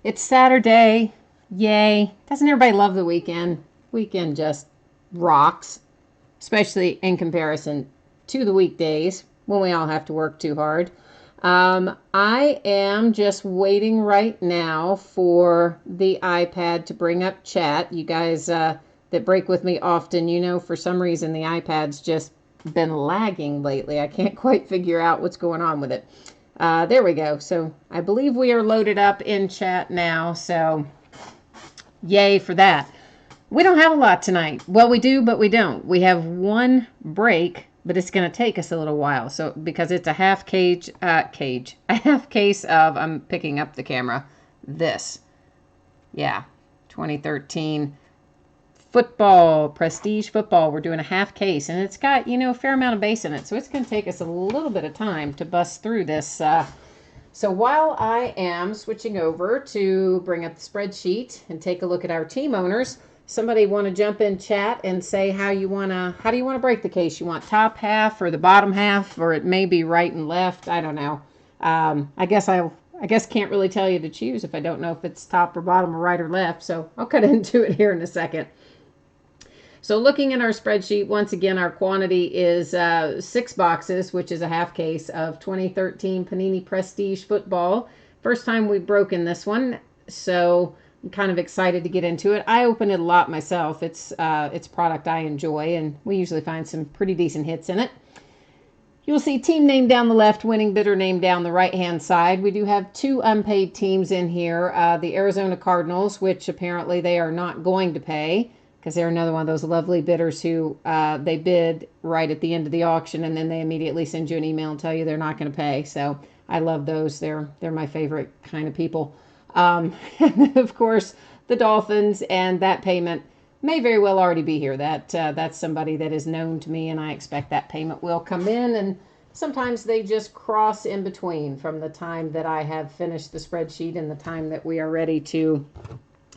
It's Saturday. Yay. Doesn't everybody love the weekend? Weekend just rocks, especially in comparison to the weekdays when we all have to work too hard. I am just waiting right now for the iPad to bring up chat. You guys that break with me often, for some reason the iPad's just been lagging lately. I can't quite figure out what's going on with it. There we go. So I believe we are loaded up in chat now. So yay for that. We don't have a lot tonight. Well, we do, but we don't. We have one break, but it's going to take us a little while. So because it's a half a half case of, I'm picking up the camera, this. Yeah, 2013 football, prestige football. We're doing a half case, and it's got, a fair amount of base in it. So it's going to take us a little bit of time to bust through this. So while I am switching over to bring up the spreadsheet and take a look at our team owners, somebody want to jump in chat and say how do you want to break the case? You want top half or the bottom half, or it may be right and left? I don't know. I guess can't really tell you to choose if I don't know if it's top or bottom or right or left. So I'll cut into it here in a second. So looking at our spreadsheet, once again, our quantity is 6 boxes, which is a half case of 2013 Panini Prestige Football. First time we've broken this one, so I'm kind of excited to get into it. I open it a lot myself. It's product I enjoy, and we usually find some pretty decent hits in it. You'll see team name down the left, winning bidder name down the right-hand side. We do have 2 unpaid teams in here. The Arizona Cardinals, which apparently they are not going to pay, because they're another one of those lovely bidders who they bid right at the end of the auction, and then they immediately send you an email and tell you they're not going to pay. So I love those. They're my favorite kind of people. And of course, the Dolphins, and that payment may very well already be here. That's somebody that is known to me, and I expect that payment will come in. And sometimes they just cross in between from the time that I have finished the spreadsheet and the time that we are ready to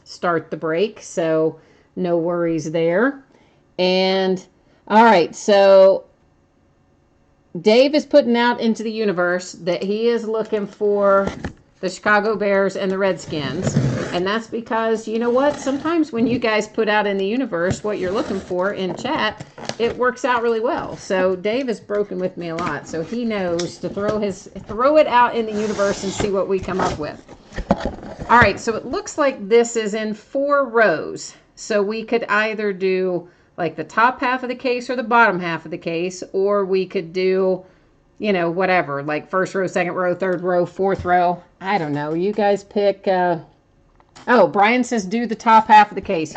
start the break. So no worries there. And all right, so Dave is putting out into the universe that he is looking for the Chicago Bears and the Redskins. And that's because, you know what? Sometimes when you guys put out in the universe what you're looking for in chat, it works out really well. So Dave has broken with me a lot. So he knows to throw it out in the universe and see what we come up with. All right, so it looks like this is in 4 rows. So we could either do like the top half of the case or the bottom half of the case, or we could do, whatever, like first row, second row, third row, fourth row. I don't know. You guys pick. Oh, Brian says do the top half of the case.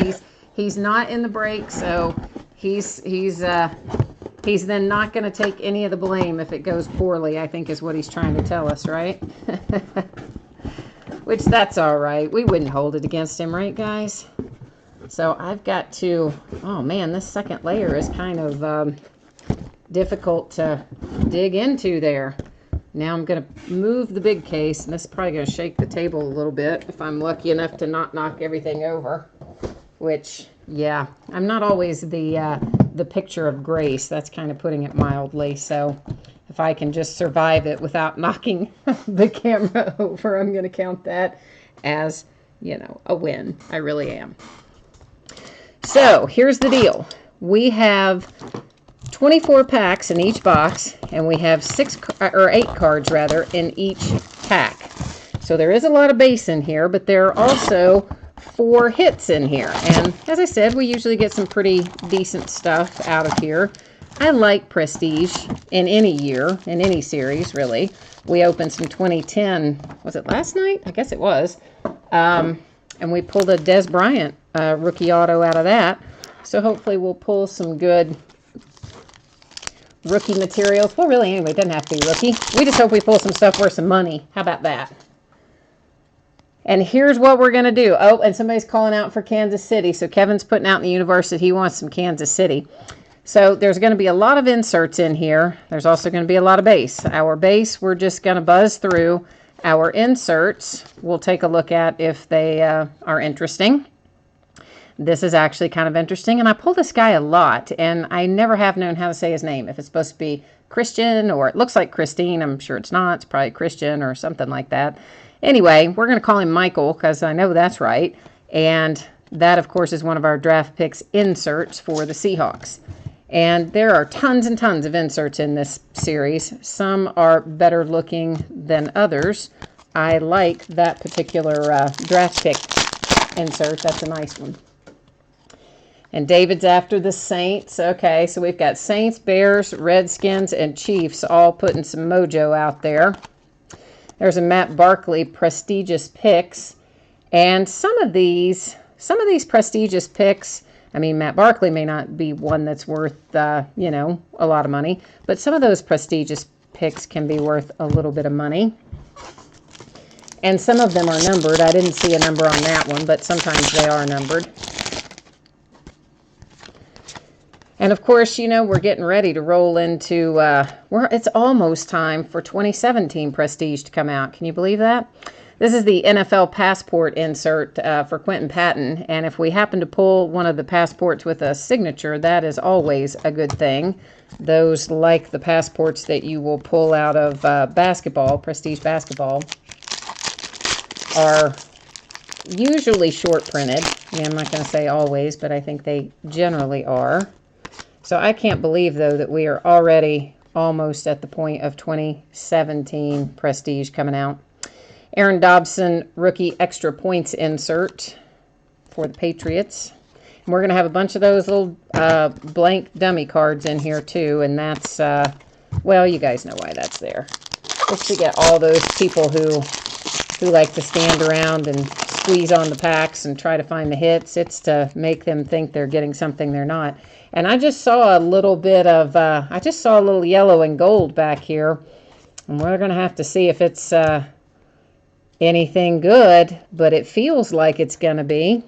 He's not in the break, so he's then not going to take any of the blame if it goes poorly, I think is what he's trying to tell us, right? Which that's all right. We wouldn't hold it against him, right, guys? So I've got to, oh man, this second layer is kind of difficult to dig into there. Now I'm going to move the big case, and this is probably going to shake the table a little bit if I'm lucky enough to not knock everything over. Which, yeah, I'm not always the picture of grace. That's kind of putting it mildly. So if I can just survive it without knocking the camera over, I'm going to count that as, a win. I really am. So here's the deal. We have 24 packs in each box, and we have 8 cards rather in each pack. So there is a lot of base in here, but there are also 4 hits in here. And as I said, we usually get some pretty decent stuff out of here. I like Prestige in any year, in any series, really. We opened some 2010, was it last night? I guess it was. And we pulled a Dez Bryant rookie auto out of that. So hopefully we'll pull some good rookie materials. Well, really, anyway, it doesn't have to be rookie. We just hope we pull some stuff worth some money. How about that? And here's what we're going to do. Oh, and somebody's calling out for Kansas City. So Kevin's putting out in the universe that he wants some Kansas City. So there's going to be a lot of inserts in here. There's also going to be a lot of base. Our base, we're just going to buzz through. Our inserts, we'll take a look at if they are interesting. This is actually kind of interesting, and I pull this guy a lot, and I never have known how to say his name. If it's supposed to be Christian, or it looks like Christine, I'm sure it's not. It's probably Christian or something like that. Anyway, we're going to call him Michael because I know that's right. And that, of course, is one of our draft picks inserts for the Seahawks. And there are tons and tons of inserts in this series. Some are better looking than others. I like that particular draft pick insert. That's a nice one. And David's after the Saints. Okay, so we've got Saints, Bears, Redskins, and Chiefs all putting some mojo out there. There's a Matt Barkley prestigious picks. And some of these prestigious picks, I mean, Matt Barkley may not be one that's worth, a lot of money, but some of those prestigious picks can be worth a little bit of money. And some of them are numbered. I didn't see a number on that one, but sometimes they are numbered. And of course, we're getting ready to roll into, it's almost time for 2017 Prestige to come out. Can you believe that? This is the NFL passport insert for Quentin Patton. And if we happen to pull one of the passports with a signature, that is always a good thing. Those, like the passports that you will pull out of basketball, Prestige basketball, are usually short printed. I'm not going to say always, but I think they generally are. So I can't believe, though, that we are already almost at the point of 2017 Prestige coming out. Aaron Dobson rookie extra points insert for the Patriots. And we're going to have a bunch of those little blank dummy cards in here, too. And that's, well, you guys know why that's there. Just to get all those people who like to stand around and squeeze on the packs and try to find the hits. It's to make them think they're getting something they're not. And I just saw a little bit of, I just saw a little yellow and gold back here. And we're going to have to see if it's anything good, but it feels like it's going to be.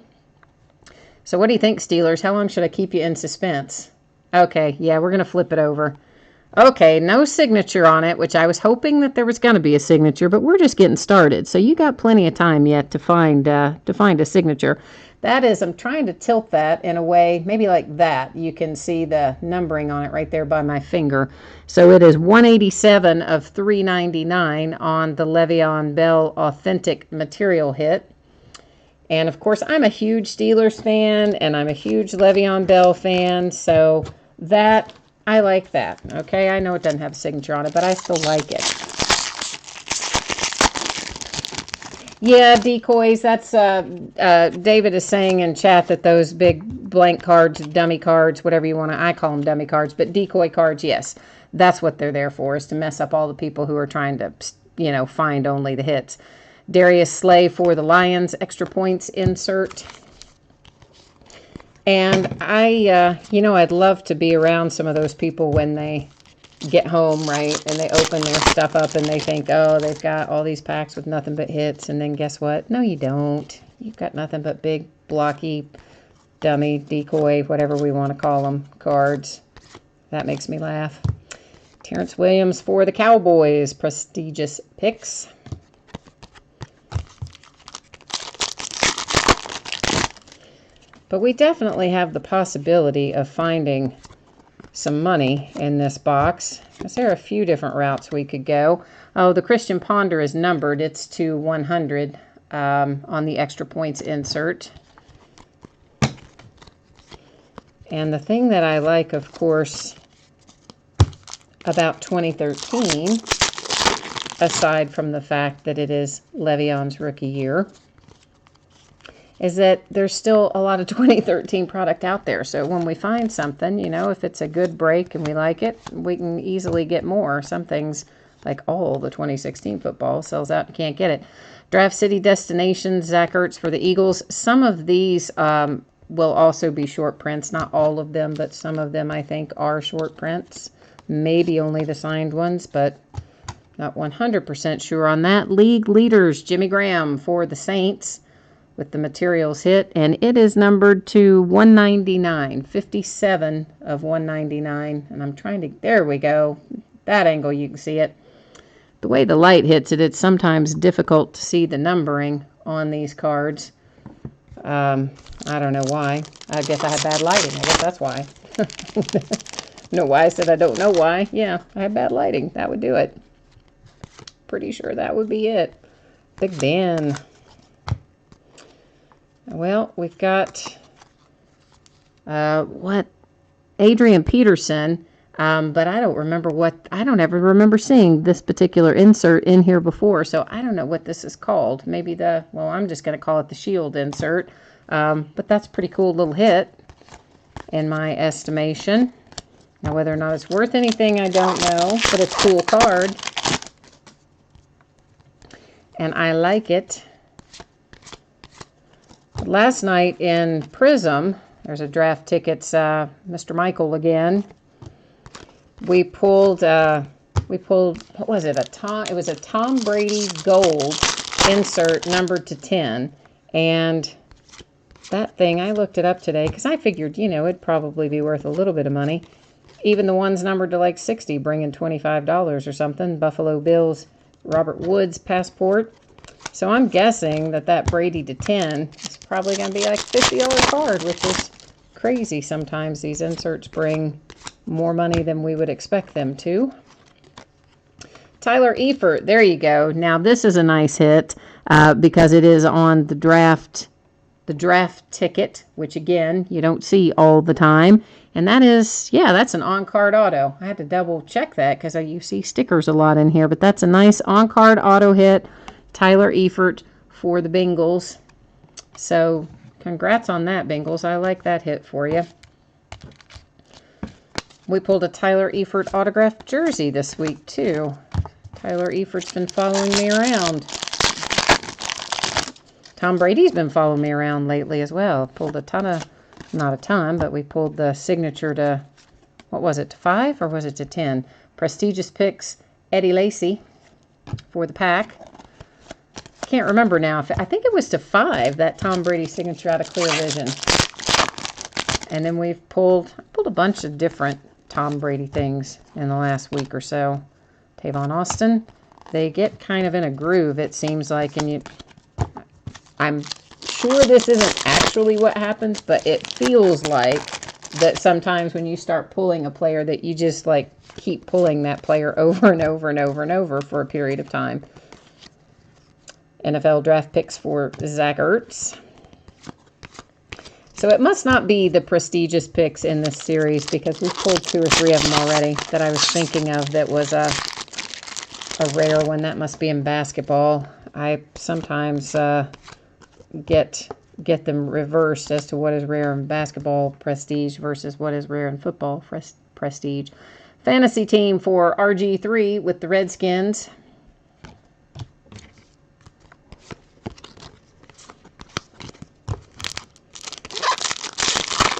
So what do you think, Steelers? How long should I keep you in suspense? Okay, yeah, we're going to flip it over. Okay, no signature on it, which I was hoping that there was going to be a signature, but we're just getting started. So you got plenty of time yet to find a signature. That is, I'm trying to tilt that in a way, maybe like that. You can see the numbering on it right there by my finger. So it is 187 of 399 on the Le'Veon Bell Authentic Material Hit. And, of course, I'm a huge Steelers fan, and I'm a huge Le'Veon Bell fan, so that, I like that. Okay, I know it doesn't have a signature on it, but I still like it. Yeah, decoys, that's, David is saying in chat that those big blank cards, dummy cards, whatever you want to, I call them dummy cards, but decoy cards, yes, that's what they're there for, is to mess up all the people who are trying to, find only the hits. Darius Slay for the Lions, extra points insert. And I'd love to be around some of those people when they get home, right, and they open their stuff up and they think, oh, they've got all these packs with nothing but hits, and then guess what? No, you don't. You've got nothing but big, blocky, dummy, decoy, whatever we want to call them, cards. That makes me laugh. Terrence Williams for the Cowboys, prestigious picks. But we definitely have the possibility of finding some money in this box. There are a few different routes we could go. Oh, the Christian Ponder is numbered. It's to 100 on the extra points insert. And the thing that I like, of course, about 2013, aside from the fact that it is Le'Veon's rookie year, is that there's still a lot of 2013 product out there. So when we find something, if it's a good break and we like it, we can easily get more. Some things, like all the 2016 football, sells out and can't get it. Draft City Destinations, Zach Ertz for the Eagles. Some of these will also be short prints. Not all of them, but some of them I think are short prints. Maybe only the signed ones, but not 100% sure on that. League leaders, Jimmy Graham for the Saints, with the materials hit, and it is numbered to 199, 57 of 199, and I'm trying to, there we go, that angle you can see it. The way the light hits it, it's sometimes difficult to see the numbering on these cards. I don't know why. I guess I had bad lighting. I guess that's why. No, why I said I don't know why. Yeah, I had bad lighting. That would do it. Pretty sure that would be it. Big Ben. Well, we've got, Adrian Peterson. But I don't ever remember seeing this particular insert in here before, so I don't know what this is called. Maybe I'm just going to call it the Shield insert. But that's a pretty cool little hit, in my estimation. Now, whether or not it's worth anything, I don't know, but it's a cool card. And I like it. Last night in Prism, there's a draft tickets, Mr. Michael again. We pulled, what was it? It was a Tom Brady gold insert numbered to 10. And that thing, I looked it up today because I figured, it'd probably be worth a little bit of money. Even the ones numbered to like 60, bringing $25 or something. Buffalo Bills, Robert Woods passport. So I'm guessing that Brady to 10 is probably going to be like a $50 card, which is crazy. Sometimes these inserts bring more money than we would expect them to. Tyler Eifert, there you go. Now this is a nice hit because it is on the draft ticket, which again you don't see all the time, and that's an on-card auto. I had to double check that because you see stickers a lot in here, but that's a nice on-card auto hit. Tyler Eifert for the Bengals. So congrats on that, Bengals. I like that hit for you. We pulled a Tyler Eifert autographed jersey this week, too. Tyler Eifert's been following me around. Tom Brady's been following me around lately as well. Pulled not a ton, but we pulled the signature to, what was it, to 5 or was it to 10? Prestigious Picks, Eddie Lacy for the pack. Can't remember now. I think it was to 5, that Tom Brady signature out of Clear Vision. And then we've pulled a bunch of different Tom Brady things in the last week or so. Tavon Austin. They get kind of in a groove, it seems like, and I'm sure this isn't actually what happens, but it feels like that sometimes when you start pulling a player that you just like keep pulling that player over and over and over and over for a period of time. NFL draft picks for Zach Ertz. So it must not be the prestigious picks in this series because we've pulled 2 or 3 of them already that I was thinking of that was a rare one. That must be in basketball. I sometimes get them reversed as to what is rare in basketball prestige versus what is rare in football prestige. Fantasy team for RG3 with the Redskins.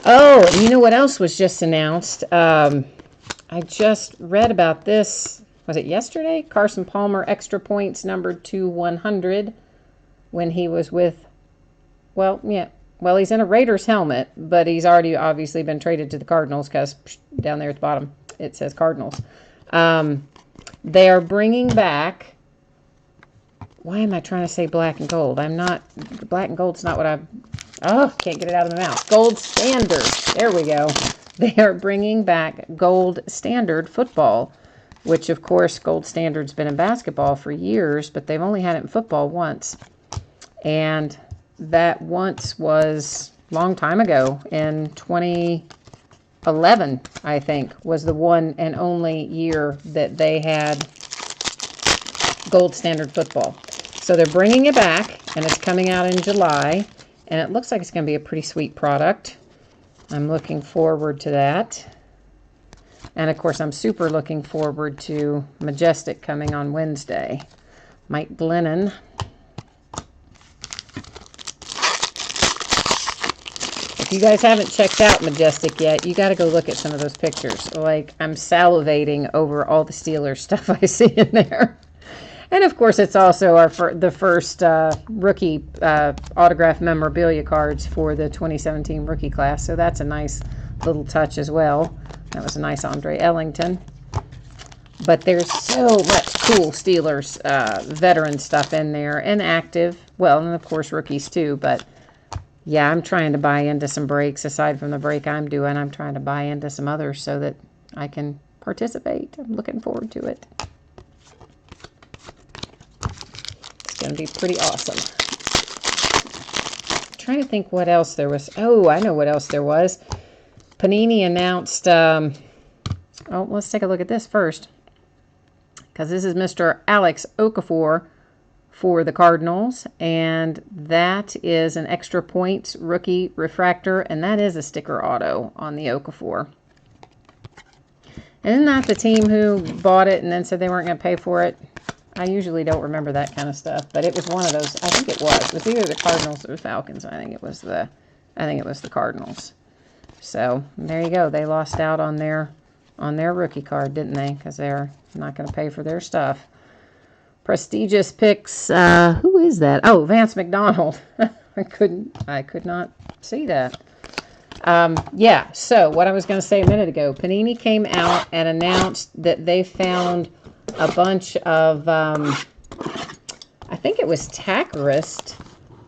Oh, you know what else was just announced? I just read about this. Was it yesterday? Carson Palmer extra points numbered to 100 when he was with, he's in a Raiders helmet, but he's already obviously been traded to the Cardinals because down there at the bottom it says Cardinals. They are bringing back, why am I trying to say black and gold? Black and gold's not what can't get it out of my mouth. Gold Standard. There we go. They are bringing back Gold Standard football, which, of course, Gold Standard's been in basketball for years, but they've only had it in football once. And that once was a long time ago. In 2011, I think, was the one and only year that they had Gold Standard football. So they're bringing it back, and it's coming out in July. And it looks like it's going to be a pretty sweet product. I'm looking forward to that. And, of course, I'm super looking forward to Majestic coming on Wednesday. Mike Glennon. If you guys haven't checked out Majestic yet, you got to go look at some of those pictures. Like, I'm salivating over all the Steelers stuff I see in there. And, of course, it's also the first rookie autograph memorabilia cards for the 2017 rookie class. So that's a nice little touch as well. That was a nice Andre Ellington. But there's so much cool Steelers veteran stuff in there and active. Well, and, of course, rookies too. But, yeah, I'm trying to buy into some breaks. Aside from the break I'm doing, I'm trying to buy into some others so that I can participate. I'm looking forward to it. Going going to be pretty awesome. I'm trying to think what else there was. Oh, I know what else there was. Panini announced, oh, let's take a look at this first. Because this is Mr. Alex Okafor for the Cardinals. And that is an extra points rookie refractor. And that is a sticker auto on the Okafor. And isn't that the team who bought it and then said they weren't going to pay for it? I usually don't remember that kind of stuff, but it was one of those. I think it was. It was either the Cardinals or the Falcons. I think it was the Cardinals. So there you go. They lost out on their rookie card, didn't they? Because they're not going to pay for their stuff. Prestigious picks. Who is that? Oh, Vance McDonald. I could not see that. Yeah, so what I was going to say a minute ago, Panini came out and announced that they found a bunch of, I think it was Takarist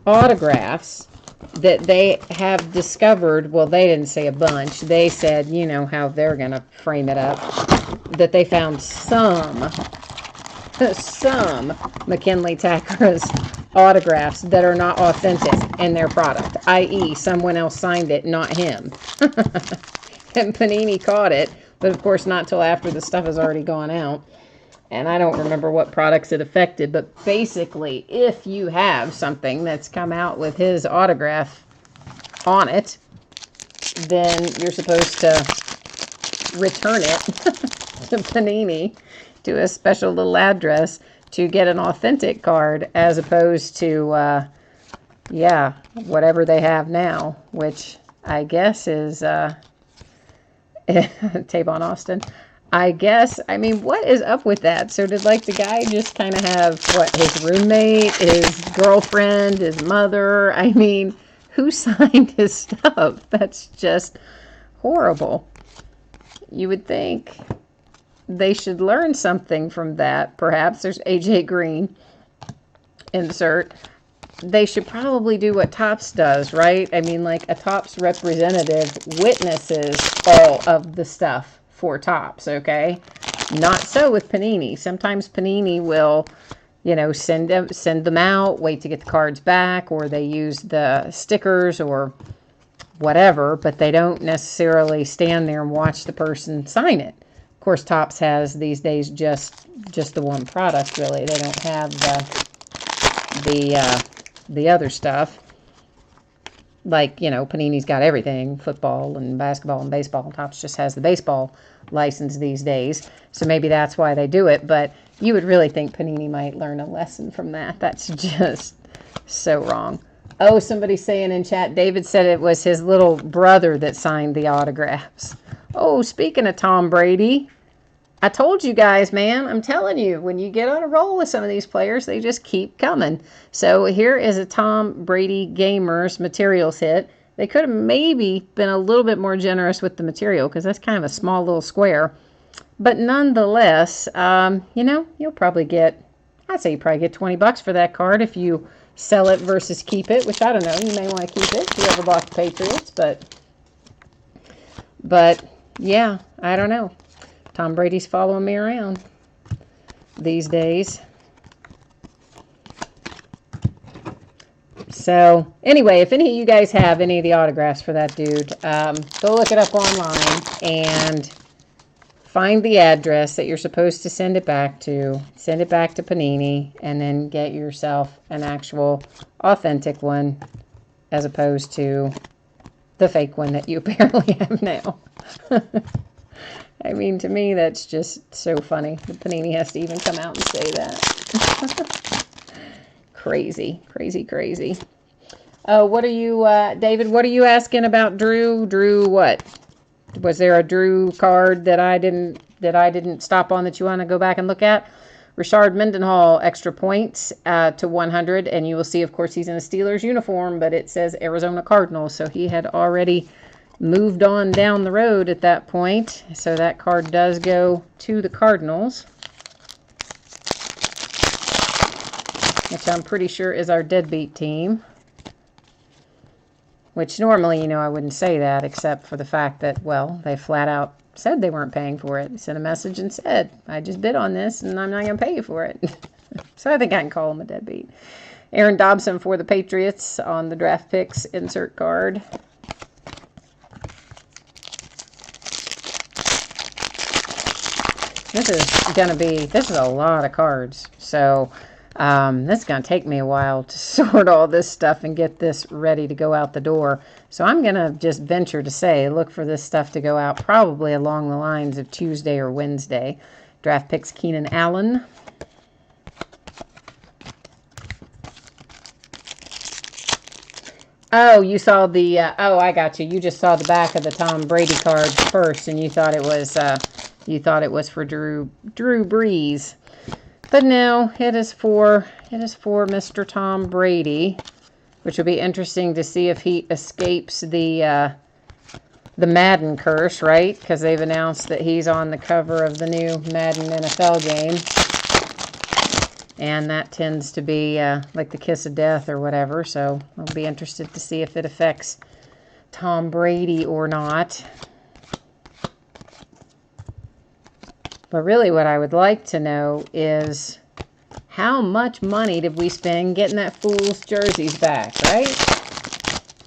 autographs that they have discovered. Well, they didn't say a bunch. They said, you know how they're going to frame it up, that they found some McKinley Takarist autographs that are not authentic in their product, i.e. someone else signed it, not him. And Panini caught it, but of course not till after the stuff has already gone out. And I don't remember what products it affected, but basically, if you have something that's come out with his autograph on it, then you're supposed to return it to Panini to a special little address to get an authentic card, as opposed to, yeah, whatever they have now, which I guess is Tavon Austin. I guess, I mean, what is up with that? So did, like, the guy just kind of have, what, his roommate, his girlfriend, his mother? I mean, who signed his stuff? That's just horrible. You would think they should learn something from that. Perhaps there's AJ Green. Insert. They should probably do what Topps does, right? I mean, like, a Topps representative witnesses all of the stuff for Topps, okay? Not so with Panini. Sometimes Panini will, you know, send them out, wait to get the cards back, or they use the stickers or whatever, but they don't necessarily stand there and watch the person sign it. Of course, Topps has these days just the one product, really. They don't have the other stuff. Like, you know, Panini's got everything, football and basketball and baseball. Topps just has the baseball license these days. So maybe that's why they do it. But you would really think Panini might learn a lesson from that. That's just so wrong. Oh, somebody's saying in chat, David said it was his little brother that signed the autographs. Oh, speaking of Tom Brady, I told you guys, man, I'm telling you, when you get on a roll with some of these players, they just keep coming. So here is a Tom Brady Gamers materials hit. They could have maybe been a little bit more generous with the material, because that's kind of a small little square. But nonetheless, you know, you'll probably get, I'd say you probably get $20 for that card if you sell it versus keep it, which I don't know. You may want to keep it if you ever bought the Patriots, but yeah, I don't know. Tom Brady's following me around these days. So anyway, if any of you guys have any of the autographs for that dude, go look it up online and find the address that you're supposed to send it back to. Send it back to Panini, and then get yourself an actual authentic one, as opposed to the fake one that you apparently have now. I mean, to me, that's just so funny. The Panini has to even come out and say that. Crazy, crazy, crazy. Oh, what are you, David, what are you asking about Drew? Drew what? Was there a Drew card that I didn't stop on that you want to go back and look at? Rashard Mendenhall, extra points to 100. And you will see, of course, he's in a Steelers uniform, but it says Arizona Cardinals. So he had already moved on down the road at that point. So that card does go to the Cardinals, which I'm pretty sure is our deadbeat team. Which normally, you know, I wouldn't say that, except for the fact that, well, they flat out said they weren't paying for it. They sent a message and said, I just bid on this and I'm not going to pay you for it. So I think I can call him a deadbeat. Aaron Dobson for the Patriots on the draft picks insert card. This is a lot of cards. So this is going to take me a while to sort all this stuff and get this ready to go out the door. So I'm going to just venture to say, look for this stuff to go out probably along the lines of Tuesday or Wednesday. Draft picks Keenan Allen. Oh, you saw the, oh, I got you. You just saw the back of the Tom Brady card first, and you thought it was for Drew Brees. But no, it is for Mr. Tom Brady, which will be interesting to see if he escapes the Madden curse, right? Because they've announced that he's on the cover of the new Madden NFL game. And that tends to be like the kiss of death or whatever. So I'll be interested to see if it affects Tom Brady or not. But really what I would like to know is how much money did we spend getting that fool's jerseys back, right?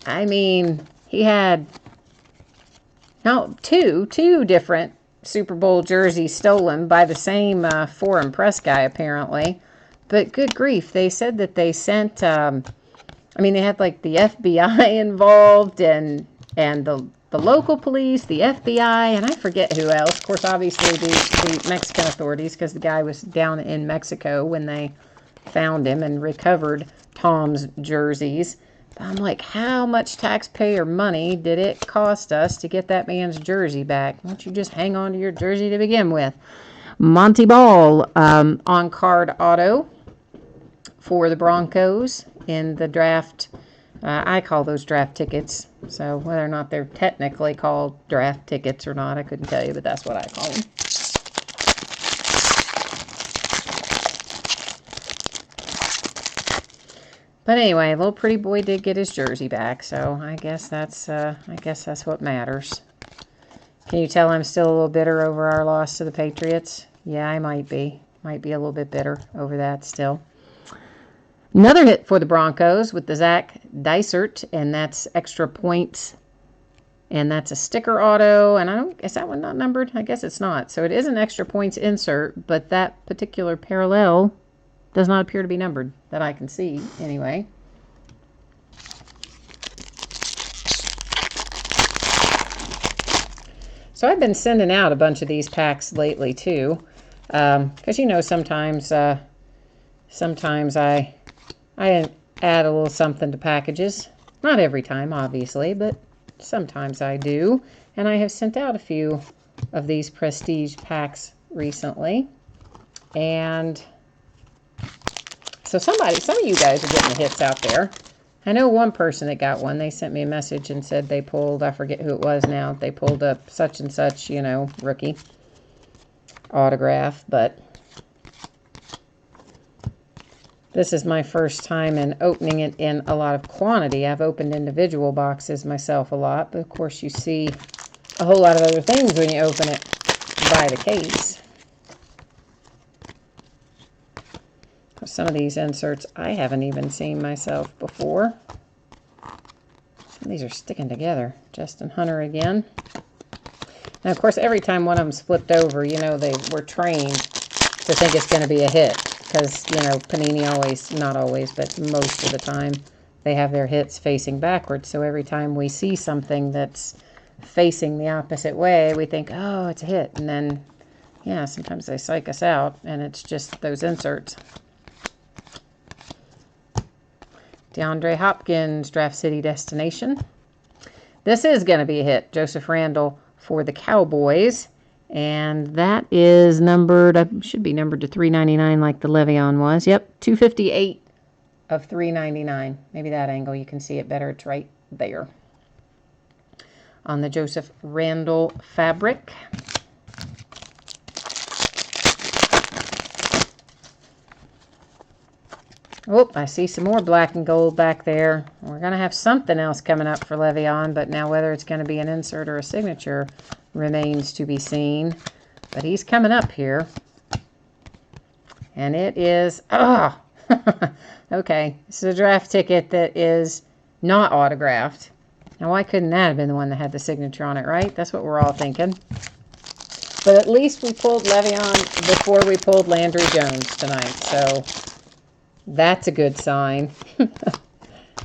I mean, he had two different Super Bowl jerseys stolen by the same foreign press guy, apparently. But good grief, they said that they sent, I mean, they had like the FBI involved and the local police, the FBI, and I forget who else. Of course, obviously the Mexican authorities, because the guy was down in Mexico when they found him and recovered Tom's jerseys. But I'm like, how much taxpayer money did it cost us to get that man's jersey back? Why don't you just hang on to your jersey to begin with? Monty Ball on card auto for the Broncos in the draft. I call those draft tickets. So whether or not they're technically called draft tickets or not, I couldn't tell you, but that's what I call them. But anyway, little pretty boy did get his jersey back, so I guess that's what matters. Can you tell I'm still a little bitter over our loss to the Patriots? Yeah, I might be. Might be a little bit bitter over that still. Another hit for the Broncos with the Zach Dysert, and that's extra points. And that's a sticker auto, and is that one not numbered? I guess it's not. So it is an extra points insert, but that particular parallel does not appear to be numbered, that I can see anyway. So I've been sending out a bunch of these packs lately too, because sometimes I add a little something to packages. Not every time, obviously, but sometimes I do. And I have sent out a few of these prestige packs recently. And so some of you guys are getting the hits out there. I know one person that got one. They sent me a message and said they pulled, I forget who it was now, they pulled up such and such, rookie autograph, but this is my first time in opening it in a lot of quantity. I've opened individual boxes myself a lot, but of course you see a whole lot of other things when you open it by the case. Some of these inserts I haven't even seen myself before. Some of these are sticking together. Justin Hunter again. Now, of course, every time one of them's flipped over, they were trained to think it's going to be a hit. Because, Panini always, not always, but most of the time, they have their hits facing backwards. So every time we see something that's facing the opposite way, we think, oh, it's a hit. And then, yeah, sometimes they psych us out, and it's just those inserts. DeAndre Hopkins, Draft City Destination. This is going to be a hit. Joseph Randle for the Cowboys. And that is numbered, should be numbered to $3.99 like the Le'Veon was. Yep, 258 of $3.99. Maybe that angle, you can see it better. It's right there. On the Joseph Randle fabric. Oh, I see some more black and gold back there. We're going to have something else coming up for Le'Veon, but now whether it's going to be an insert or a signature remains to be seen. But he's coming up here. And it is, okay, this is a draft ticket that is not autographed. Now, why couldn't that have been the one that had the signature on it, right? That's what we're all thinking. But at least we pulled Le'Veon before we pulled Landry Jones tonight, so that's a good sign.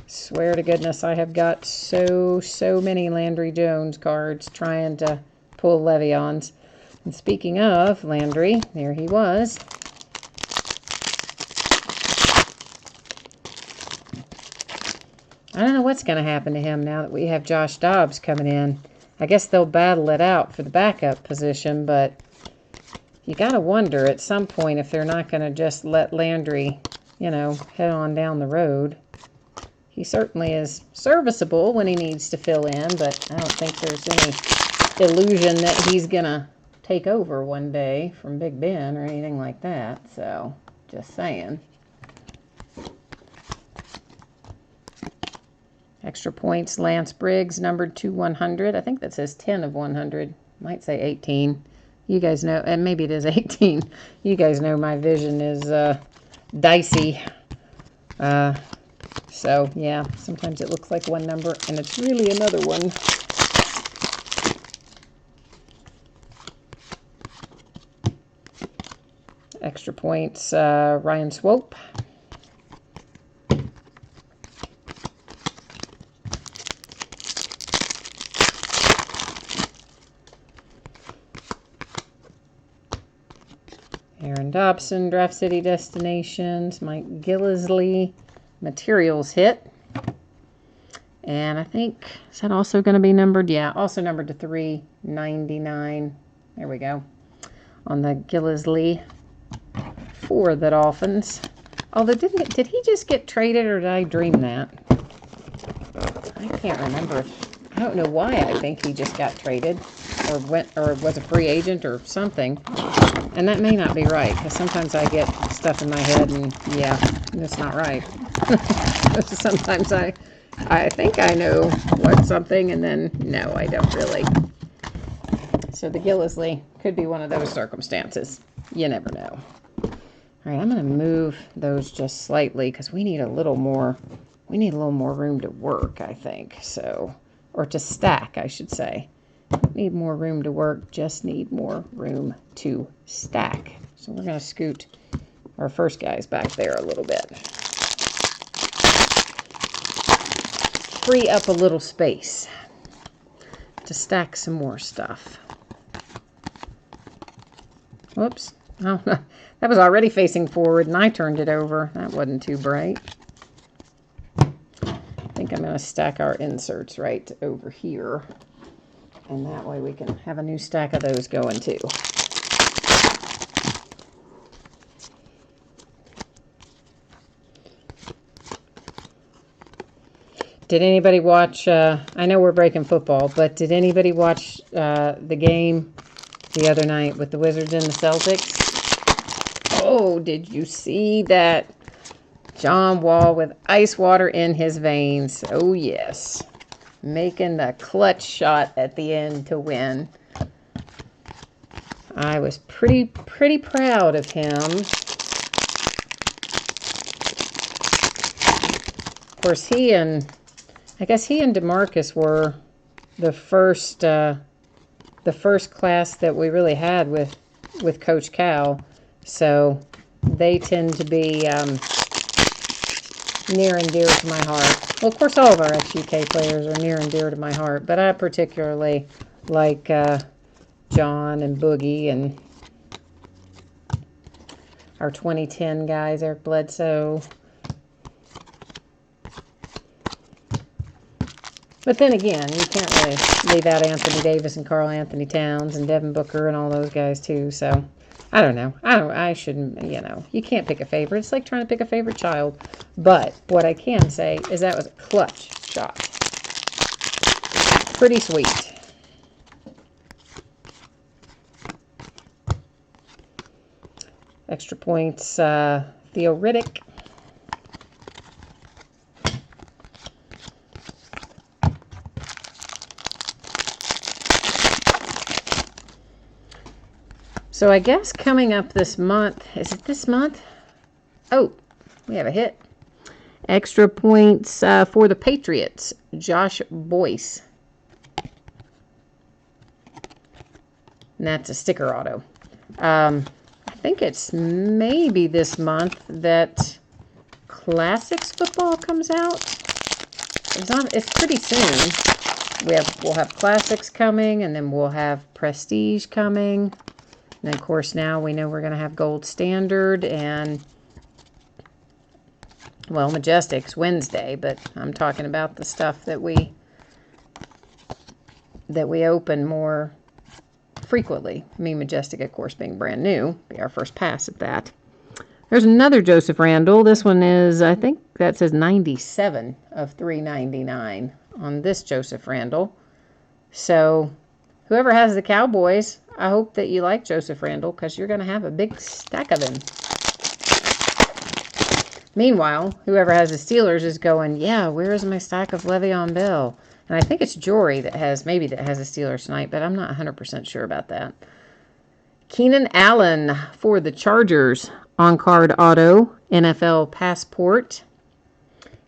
Swear to goodness, I have got so many Landry Jones cards trying to pull Le'Veons. And speaking of Landry, there he was. I don't know what's going to happen to him now that we have Josh Dobbs coming in. I guess they'll battle it out for the backup position, but you got to wonder at some point if they're not going to just let Landry, you know, head on down the road. He certainly is serviceable when he needs to fill in, but I don't think there's any illusion that he's going to take over one day from Big Ben or anything like that. So, just saying. Extra points, Lance Briggs, numbered to 100. I think that says 10 of 100. Might say 18. You guys know, and maybe it is 18. You guys know my vision is dicey. So, yeah, sometimes it looks like one number, and it's really another one. Extra points, Ryan Swope. Aaron Dobson, Draft City Destinations. Mike Gillisley, Materials hit. And I think, is that also going to be numbered? Yeah, also numbered to 399. There we go. On the Gillisley for the Dolphins. Although, did he just get traded, or did I dream that? I can't remember. I don't know why I think he just got traded, or was a free agent or something. And that may not be right, because sometimes I get stuff in my head, and yeah, that's not right. Sometimes I think I know what's something, and then no, I don't really. So the Gillisley could be one of those circumstances. You never know. All right, I'm going to move those just slightly, because we need a little more room to work, I think. So, or to stack, I should say. Need more room to work, just need more room to stack. So we're going to scoot our first guys back there a little bit. Free up a little space to stack some more stuff. Whoops. Oh, that was already facing forward and I turned it over. That wasn't too bright. I think I'm going to stack our inserts right over here. And that way we can have a new stack of those going too. Did anybody watch, I know we're breaking football, but did anybody watch the game the other night with the Wizards and the Celtics? Oh, did you see that? John Wall with ice water in his veins. Oh, yes. Making the clutch shot at the end to win. I was pretty proud of him. Of course, I guess he and DeMarcus were the first class that we really had with Coach Cal. So they tend to be near and dear to my heart. Well, of course, all of our XUK players are near and dear to my heart, but I particularly like John and Boogie and our 2010 guys, Eric Bledsoe. But then again, you can't really leave out Anthony Davis and Karl Anthony Towns and Devin Booker and all those guys too. So I don't know. I shouldn't, you can't pick a favorite. It's like trying to pick a favorite child. But what I can say is that was a clutch shot. Pretty sweet. Extra points, Theo Riddick. So I guess coming up this month, is it this month? Oh, we have a hit. Extra points for the Patriots, Josh Boyce. And that's a sticker auto. I think it's maybe this month that Classics football comes out. It's pretty soon. We'll have Classics coming, and then we'll have Prestige coming. And of course now we know we're going to have Gold Standard and, well, Majestic's Wednesday, but I'm talking about the stuff that we open more frequently. I mean, Majestic, of course, being brand new, be our first pass at that. There's another Joseph Randall. This one is, I think that says 97 of 399 on this Joseph Randall. So whoever has the Cowboys, I hope that you like Joseph Randall because you're going to have a big stack of him. Meanwhile, whoever has the Steelers is going, yeah, where is my stack of Le'Veon Bell? And I think it's Jory that has a Steelers tonight, but I'm not 100% sure about that. Keenan Allen for the Chargers, on-card auto, NFL passport.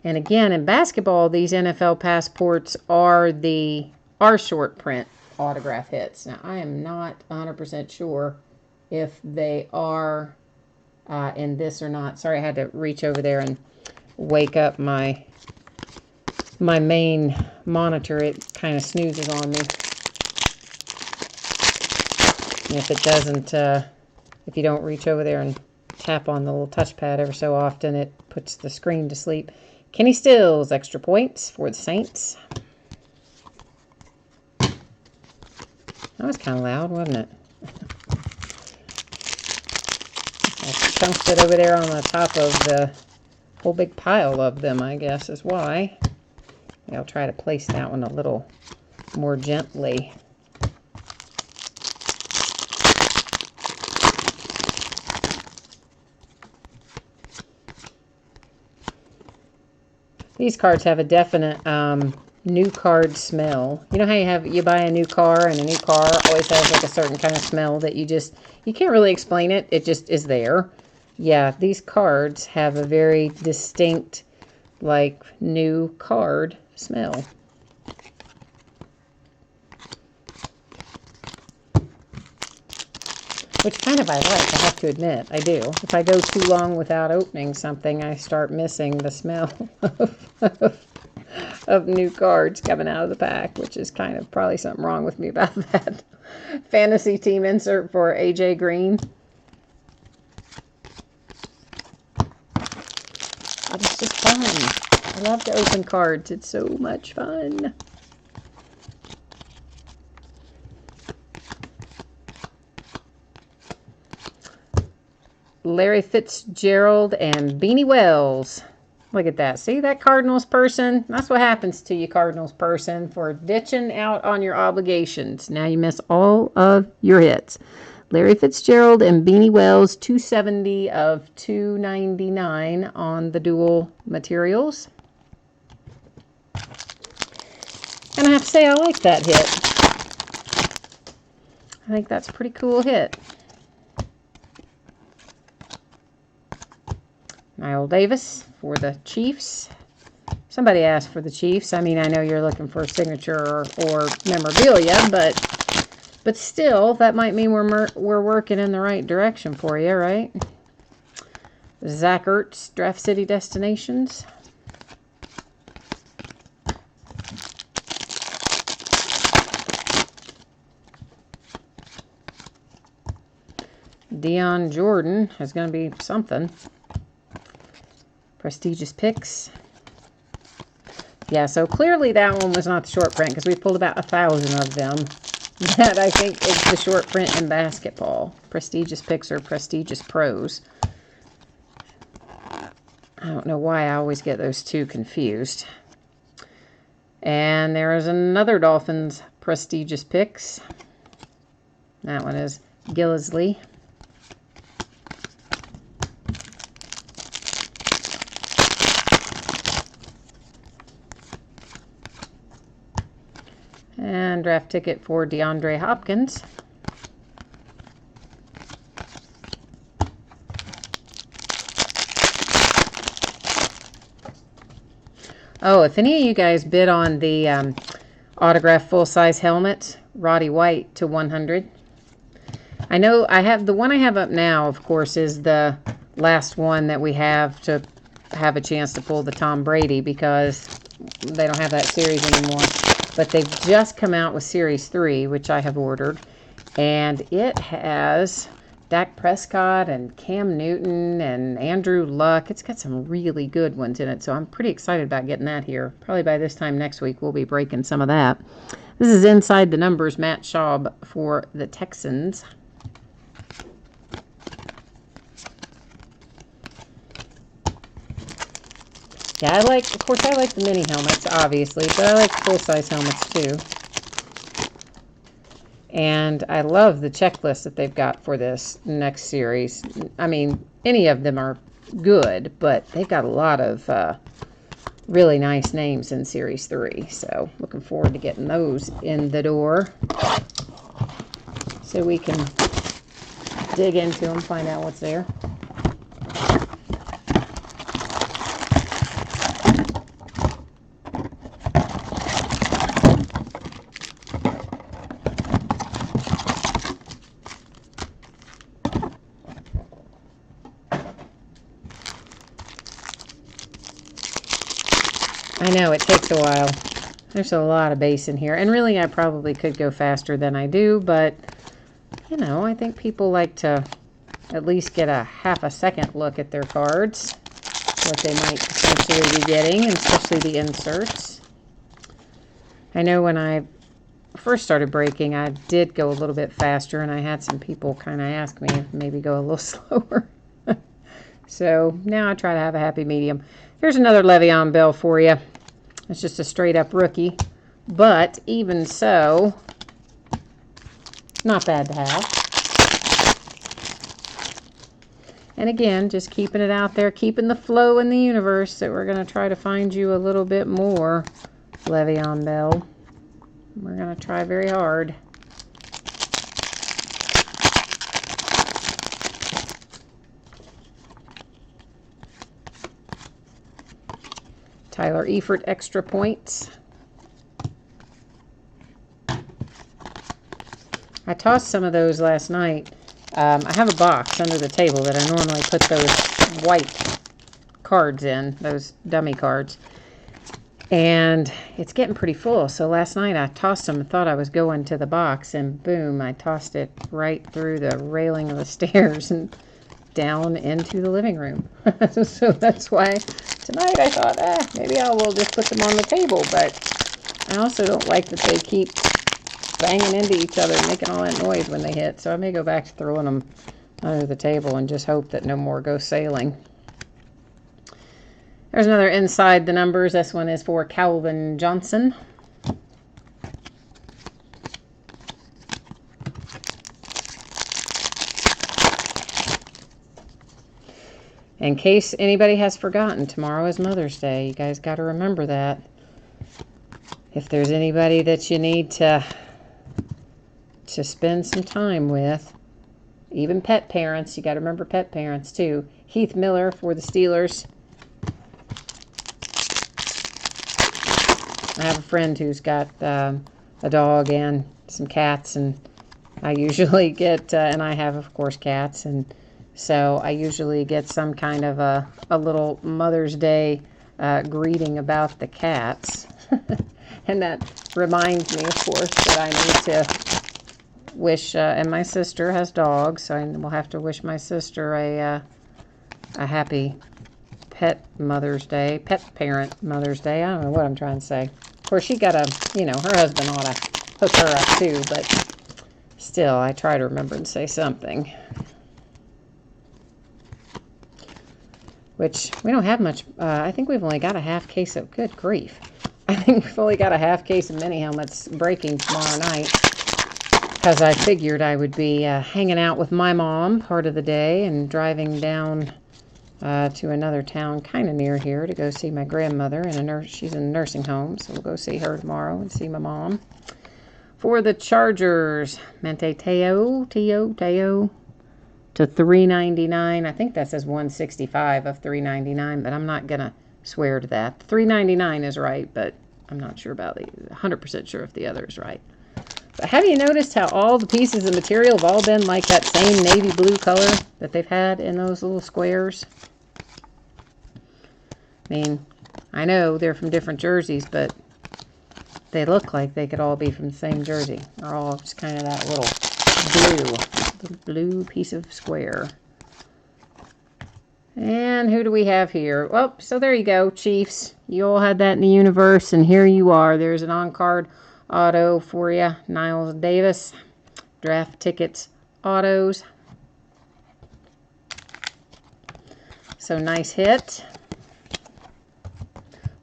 And again, in basketball, these NFL passports are short print autograph hits. Now, I am not 100% sure if they are in this or not. Sorry, I had to reach over there and wake up my main monitor. It kind of snoozes on me. And if it doesn't, if you don't reach over there and tap on the little touchpad ever so often, it puts the screen to sleep. Kenny Stills, extra points for the Saints. That was kind of loud, wasn't it? I chunked it over there on the top of the whole big pile of them, I guess is why. Maybe I'll try to place that one a little more gently. These cards have a definite new card smell. You know how you buy a new car, and a new car always has like a certain kind of smell that you can't really explain it. It just is there. Yeah, these cards have a very distinct, like, new card smell. Which kind of I like, I have to admit. I do. If I go too long without opening something, I start missing the smell of new cards coming out of the pack, which is kind of probably something wrong with me about that. Fantasy team insert for AJ Green. But it's just fun. I love to open cards. It's so much fun. Larry Fitzgerald and Beanie Wells. Look at that. See that Cardinals person? That's what happens to you, Cardinals person, for ditching out on your obligations. Now you miss all of your hits. Larry Fitzgerald and Beanie Wells, 270 of 299 on the dual materials. And I have to say, I like that hit. I think that's a pretty cool hit. Niall Davis for the Chiefs. Somebody asked for the Chiefs. I mean, I know you're looking for a signature or memorabilia, but still, that might mean we're working in the right direction for you, right? Zach Ertz, Draft City Destinations. Dion Jordan is going to be something. Prestigious Picks. Yeah, so clearly that one was not the short print because we pulled about 1,000 of them. That I think is the short print in basketball. Prestigious Picks or Prestigious Pros. I don't know why I always get those two confused. And there is another Dolphins Prestigious Picks. That one is Gillisley. And draft ticket for DeAndre Hopkins. Oh, if any of you guys bid on the autographed full-size helmets, Roddy White to 100. I know I have the one I have up now, of course, is the last one that we have to have a chance to pull the Tom Brady because they don't have that series anymore. But they've just come out with Series 3, which I have ordered. And it has Dak Prescott and Cam Newton and Andrew Luck. It's got some really good ones in it, so I'm pretty excited about getting that here. Probably by this time next week, we'll be breaking some of that. This is Inside the Numbers, Matt Schaub for the Texans. Yeah, of course, I like the mini helmets, obviously, but I like full-size helmets, too. And I love the checklist that they've got for this next series. I mean, any of them are good, but they've got a lot of really nice names in Series 3. So, looking forward to getting those in the door so we can dig into them, find out what's there. I know, it takes a while. There's a lot of base in here. And really, I probably could go faster than I do, but, you know, I think people like to at least get a half a second look at their cards, what they might potentially be getting, and especially the inserts. I know when I first started breaking, I did go a little bit faster, and I had some people kind of ask me if maybe go a little slower. So now I try to have a happy medium. Here's another Le'Veon Bell for you. It's just a straight up rookie, but even so, not bad to have. And again, just keeping it out there, keeping the flow in the universe that we're going to try to find you a little bit more Le'Veon Bell. We're going to try very hard. Tyler Eifert extra points. I tossed some of those last night. I have a box under the table that I normally put those white cards in, those dummy cards. And it's getting pretty full. So last night I tossed them and thought I was going to the box. And boom, I tossed it right through the railing of the stairs and down into the living room. So that's why tonight I thought, maybe I will just put them on the table. But I also don't like that they keep banging into each other and making all that noise when they hit. So I may go back to throwing them under the table and just hope that no more go sailing. There's another Inside the Numbers. This one is for Calvin Johnson. In case anybody has forgotten, tomorrow is Mother's Day. You guys got to remember that. If there's anybody that you need to spend some time with, even pet parents, you got to remember pet parents too. Heath Miller for the Steelers. I have a friend who's got a dog and some cats, and I usually get, and I have, of course, cats, and so I usually get some kind of a little Mother's Day greeting about the cats. And that reminds me, of course, that I need to wish, and my sister has dogs, so I will have to wish my sister a happy pet Mother's Day, pet parent Mother's Day. I don't know what I'm trying to say. Of course, she got her husband ought to hook her up too, but still, I try to remember and say something. Which, we don't have much. I think we've only got a half case of, good grief. I think we've only got a half case of mini helmets breaking tomorrow night. Because I figured I would be hanging out with my mom part of the day and driving down to another town kind of near here to go see my grandmother. She's in a nursing home, so we'll go see her tomorrow and see my mom. For the Chargers, Mente Teo to $3.99. I think that says $165 of $3.99, but I'm not going to swear to that. $3.99 is right, but I'm not sure about the 100% sure if the other is right. But have you noticed how all the pieces of material have all been like that same navy blue color that they've had in those little squares? I mean, I know they're from different jerseys, but they look like they could all be from the same jersey. They're all just kind of that little blue piece of square. And who do we have here? Well, so there you go, Chiefs. You all had that in the universe, and here you are. There's an on-card auto for you. Niles Davis. Draft tickets autos. So nice hit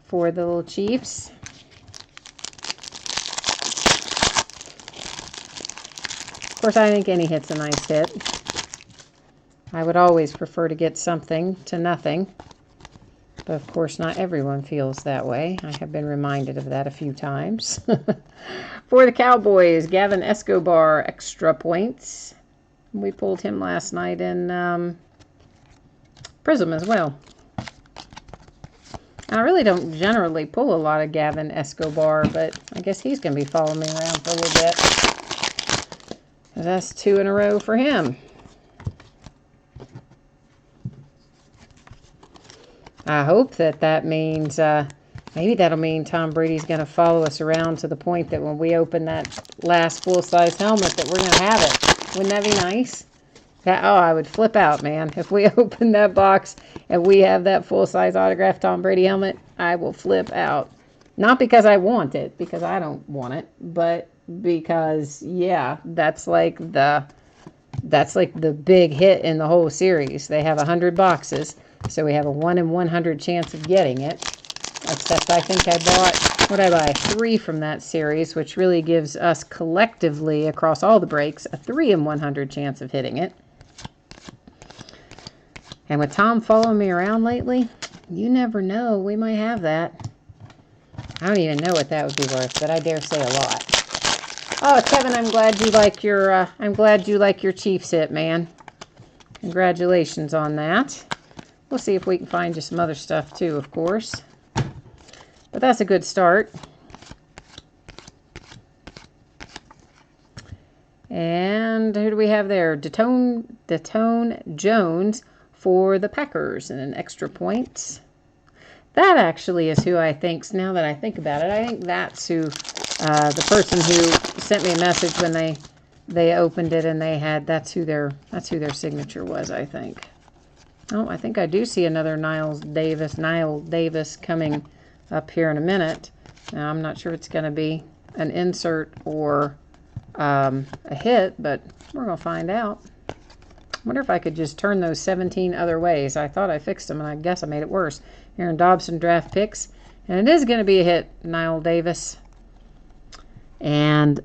for the little Chiefs. Of course, I think any hit's a nice hit. I would always prefer to get something to nothing. But of course, not everyone feels that way. I have been reminded of that a few times. For the Cowboys, Gavin Escobar, extra points. We pulled him last night in Prism as well. I really don't generally pull a lot of Gavin Escobar, but I guess he's going to be following me around for a little bit. That's 2 in a row for him. I hope that means, maybe that'll mean Tom Brady's going to follow us around to the point that when we open that last full-size helmet that we're going to have it. Wouldn't that be nice? Oh, I would flip out, man. If we open that box and we have that full-size autographed Tom Brady helmet, I will flip out. Not because I want it, because I don't want it, but because, yeah, that's like the big hit in the whole series. They have 100 boxes. So we have a 1 in 100 chance of getting it. Except I think I bought, what did I buy? 3 from that series, which really gives us collectively across all the breaks a 3 in 100 chance of hitting it. And with Tom following me around lately, you never know. We might have that. I don't even know what that would be worth, but I dare say a lot. Oh, Kevin, I'm glad you like your Chiefs hit, man. Congratulations on that. We'll see if we can find you some other stuff too, of course. But that's a good start. And who do we have there? Datone Jones for the Packers and an extra point. That actually is who I think, now that I think about it, I think that's who, the person who sent me a message when they opened it and they had, that's who their signature was, I think. Oh, I think I do see another Niles Davis coming up here in a minute. Now, I'm not sure it's going to be an insert or a hit, but we're going to find out. I wonder if I could just turn those 17 other ways. I thought I fixed them, and I guess I made it worse. Aaron Dobson draft picks. And it is going to be a hit, Niles Davis. And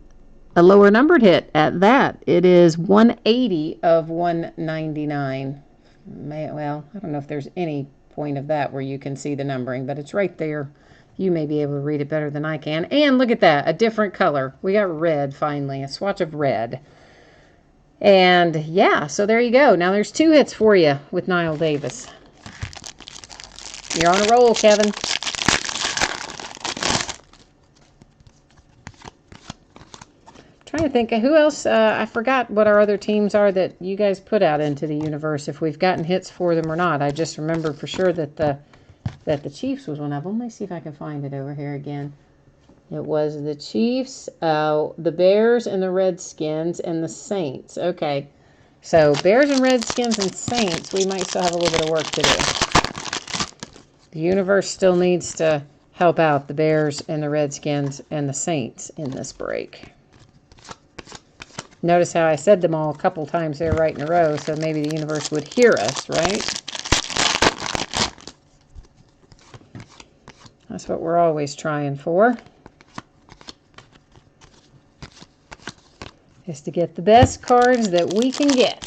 a lower numbered hit at that. It is 180 of 199. Well, I don't know if there's any point of that where you can see the numbering, but it's right there. You may be able to read it better than I can. And look at that, a different color. We got red finally, a swatch of red. And yeah, so there you go. Now there's 2 hits for you with Niles Davis. You're on a roll, Kevin. Trying to think of who else. I forgot what our other teams are that you guys put out into the universe, if we've gotten hits for them or not. I just remember for sure that the Chiefs was one of them. Let me see if I can find it over here again. It was the Chiefs, the Bears and the Redskins and the Saints. Okay, so Bears and Redskins and Saints, we might still have a little bit of work to do. The universe still needs to help out the Bears and the Redskins and the Saints in this break. Notice how I said them all a couple times there right in a row, so maybe the universe would hear us, right? That's what we're always trying for. Is to get the best cards that we can get.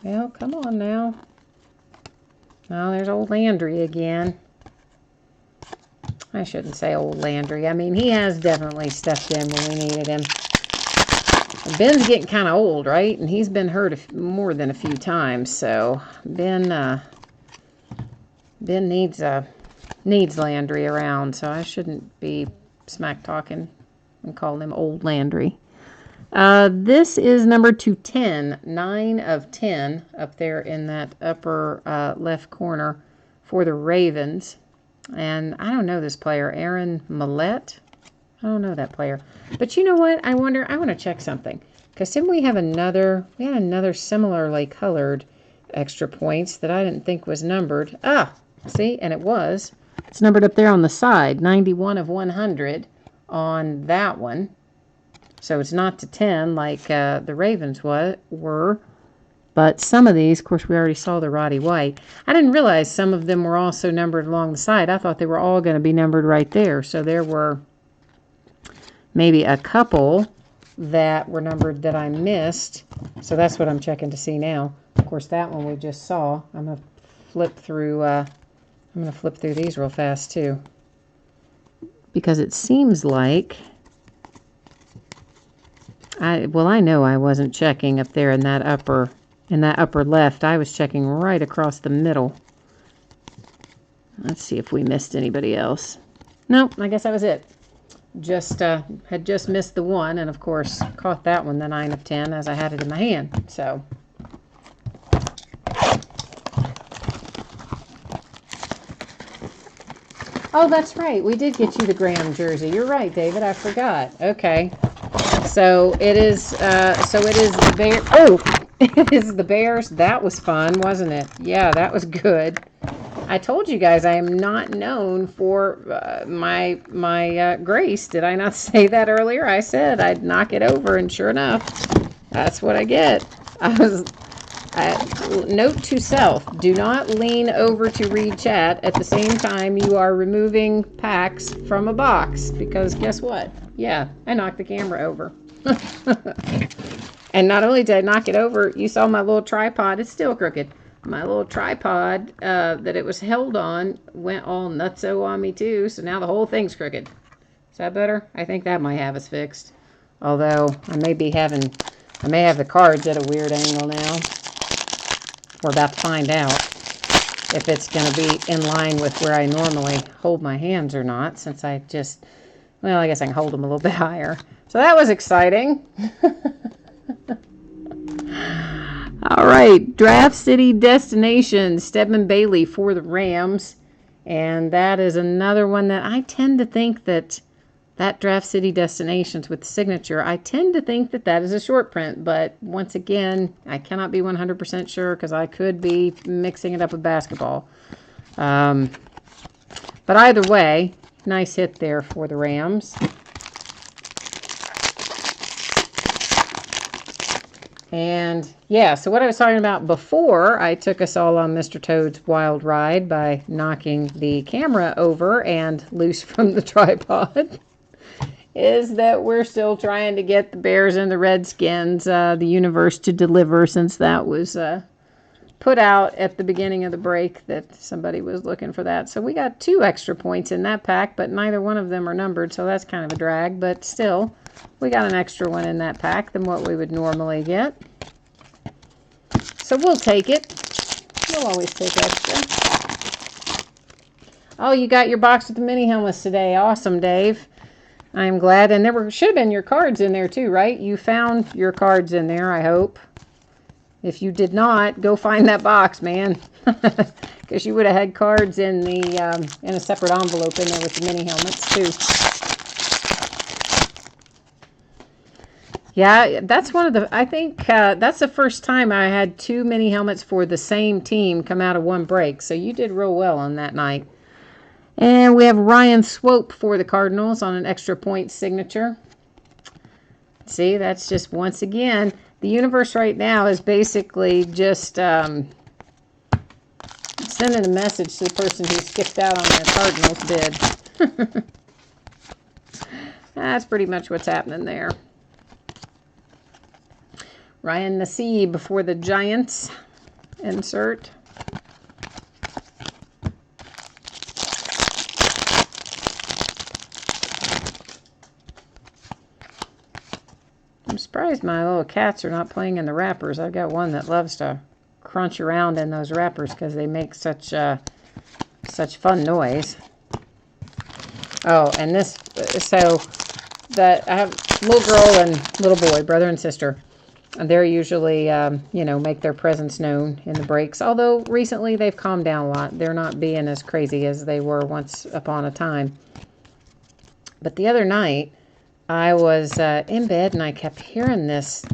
Well, come on now. Oh, there's old Landry again. I shouldn't say old Landry. I mean, he has definitely stepped in when we needed him. Ben's getting kind of old, right? And he's been hurt more than a few times. So Ben needs Landry around. So I shouldn't be smack talking and calling him old Landry. This is number 210, 9 of 10 up there in that upper left corner for the Ravens. And I don't know this player, Aaron Millette. I don't know that player. But you know what? I want to check something. Because didn't we had another similarly colored extra points that I didn't think was numbered. Ah, see? And it was. It's numbered up there on the side, 91 of 100 on that one. So it's not to 10 like the Ravens were. But some of these, of course, we already saw the Roddy White. I didn't realize some of them were also numbered along the side. I thought they were all going to be numbered right there. So there were maybe a couple that were numbered that I missed. So that's what I'm checking to see now. Of course, that one we just saw. I'm going to flip through these real fast too. Because it seems like I know I wasn't checking up there in that upper left. I was checking right across the middle. Let's see if we missed anybody else. Nope, I guess that was it. Had just missed the one, and of course caught that one, the 9 of 10, as I had it in my hand. So oh, that's right, we did get you the Graham jersey. You're right, David, I forgot. Okay, so it is the Bears. Oh, it is the Bears. That was fun, wasn't it? Yeah, that was good. I told you guys I am not known for my grace. Did I not say that earlier? I said I'd knock it over, and sure enough, that's what I get. Note to self, do not lean over to read chat at the same time you are removing packs from a box, because guess what? Yeah, I knocked the camera over. And not only did I knock it over, you saw my little tripod. It's still crooked. My little tripod that it was held on went all nutso on me too, so now the whole thing's crooked. Is that better? I think that might have us fixed. Although I may have the cards at a weird angle now. We're about to find out if it's going to be in line with where I normally hold my hands or not, since I guess I can hold them a little bit higher. So that was exciting. All right, Draft City Destination, Stedman Bailey for the Rams. And that is another one that I tend to think that Draft City Destinations with signature, I tend to think that is a short print. But once again, I cannot be 100% sure because I could be mixing it up with basketball. But either way, nice hit there for the Rams. And yeah, so what I was talking about before I took us all on Mr. Toad's wild ride by knocking the camera over and loose from the tripod is that we're still trying to get the Bears and the Redskins, the universe to deliver, since that was put out at the beginning of the break that somebody was looking for that. So we got 2 extra points in that pack, but neither one of them are numbered, so that's kind of a drag. But still, we got an extra one in that pack than what we would normally get. So we'll take it. We'll always take extra. Oh, you got your box with the mini helmets today. Awesome, Dave. I'm glad. And there should have been your cards in there too, right? You found your cards in there, I hope. If you did not, go find that box, man. Because you would have had cards in a separate envelope in there with the mini helmets too. Yeah, that's I think that's the first time I had 2 mini helmets for the same team come out of one break. So you did real well on that night. And we have Ryan Swope for the Cardinals on an extra point signature. See, that's just, once again, the universe right now is basically just sending a message to the person who skipped out on their Cardinals bid. That's pretty much what's happening there. Ryan Nassib for the Giants. Insert. I'm surprised my little cats are not playing in the wrappers. I've got one that loves to crunch around in those wrappers because they make such fun noise. Oh, and this, so that I have little girl and little boy, brother and sister. And they're usually, make their presence known in the breaks. Although recently they've calmed down a lot. They're not being as crazy as they were once upon a time. But the other night, I was in bed and I kept hearing this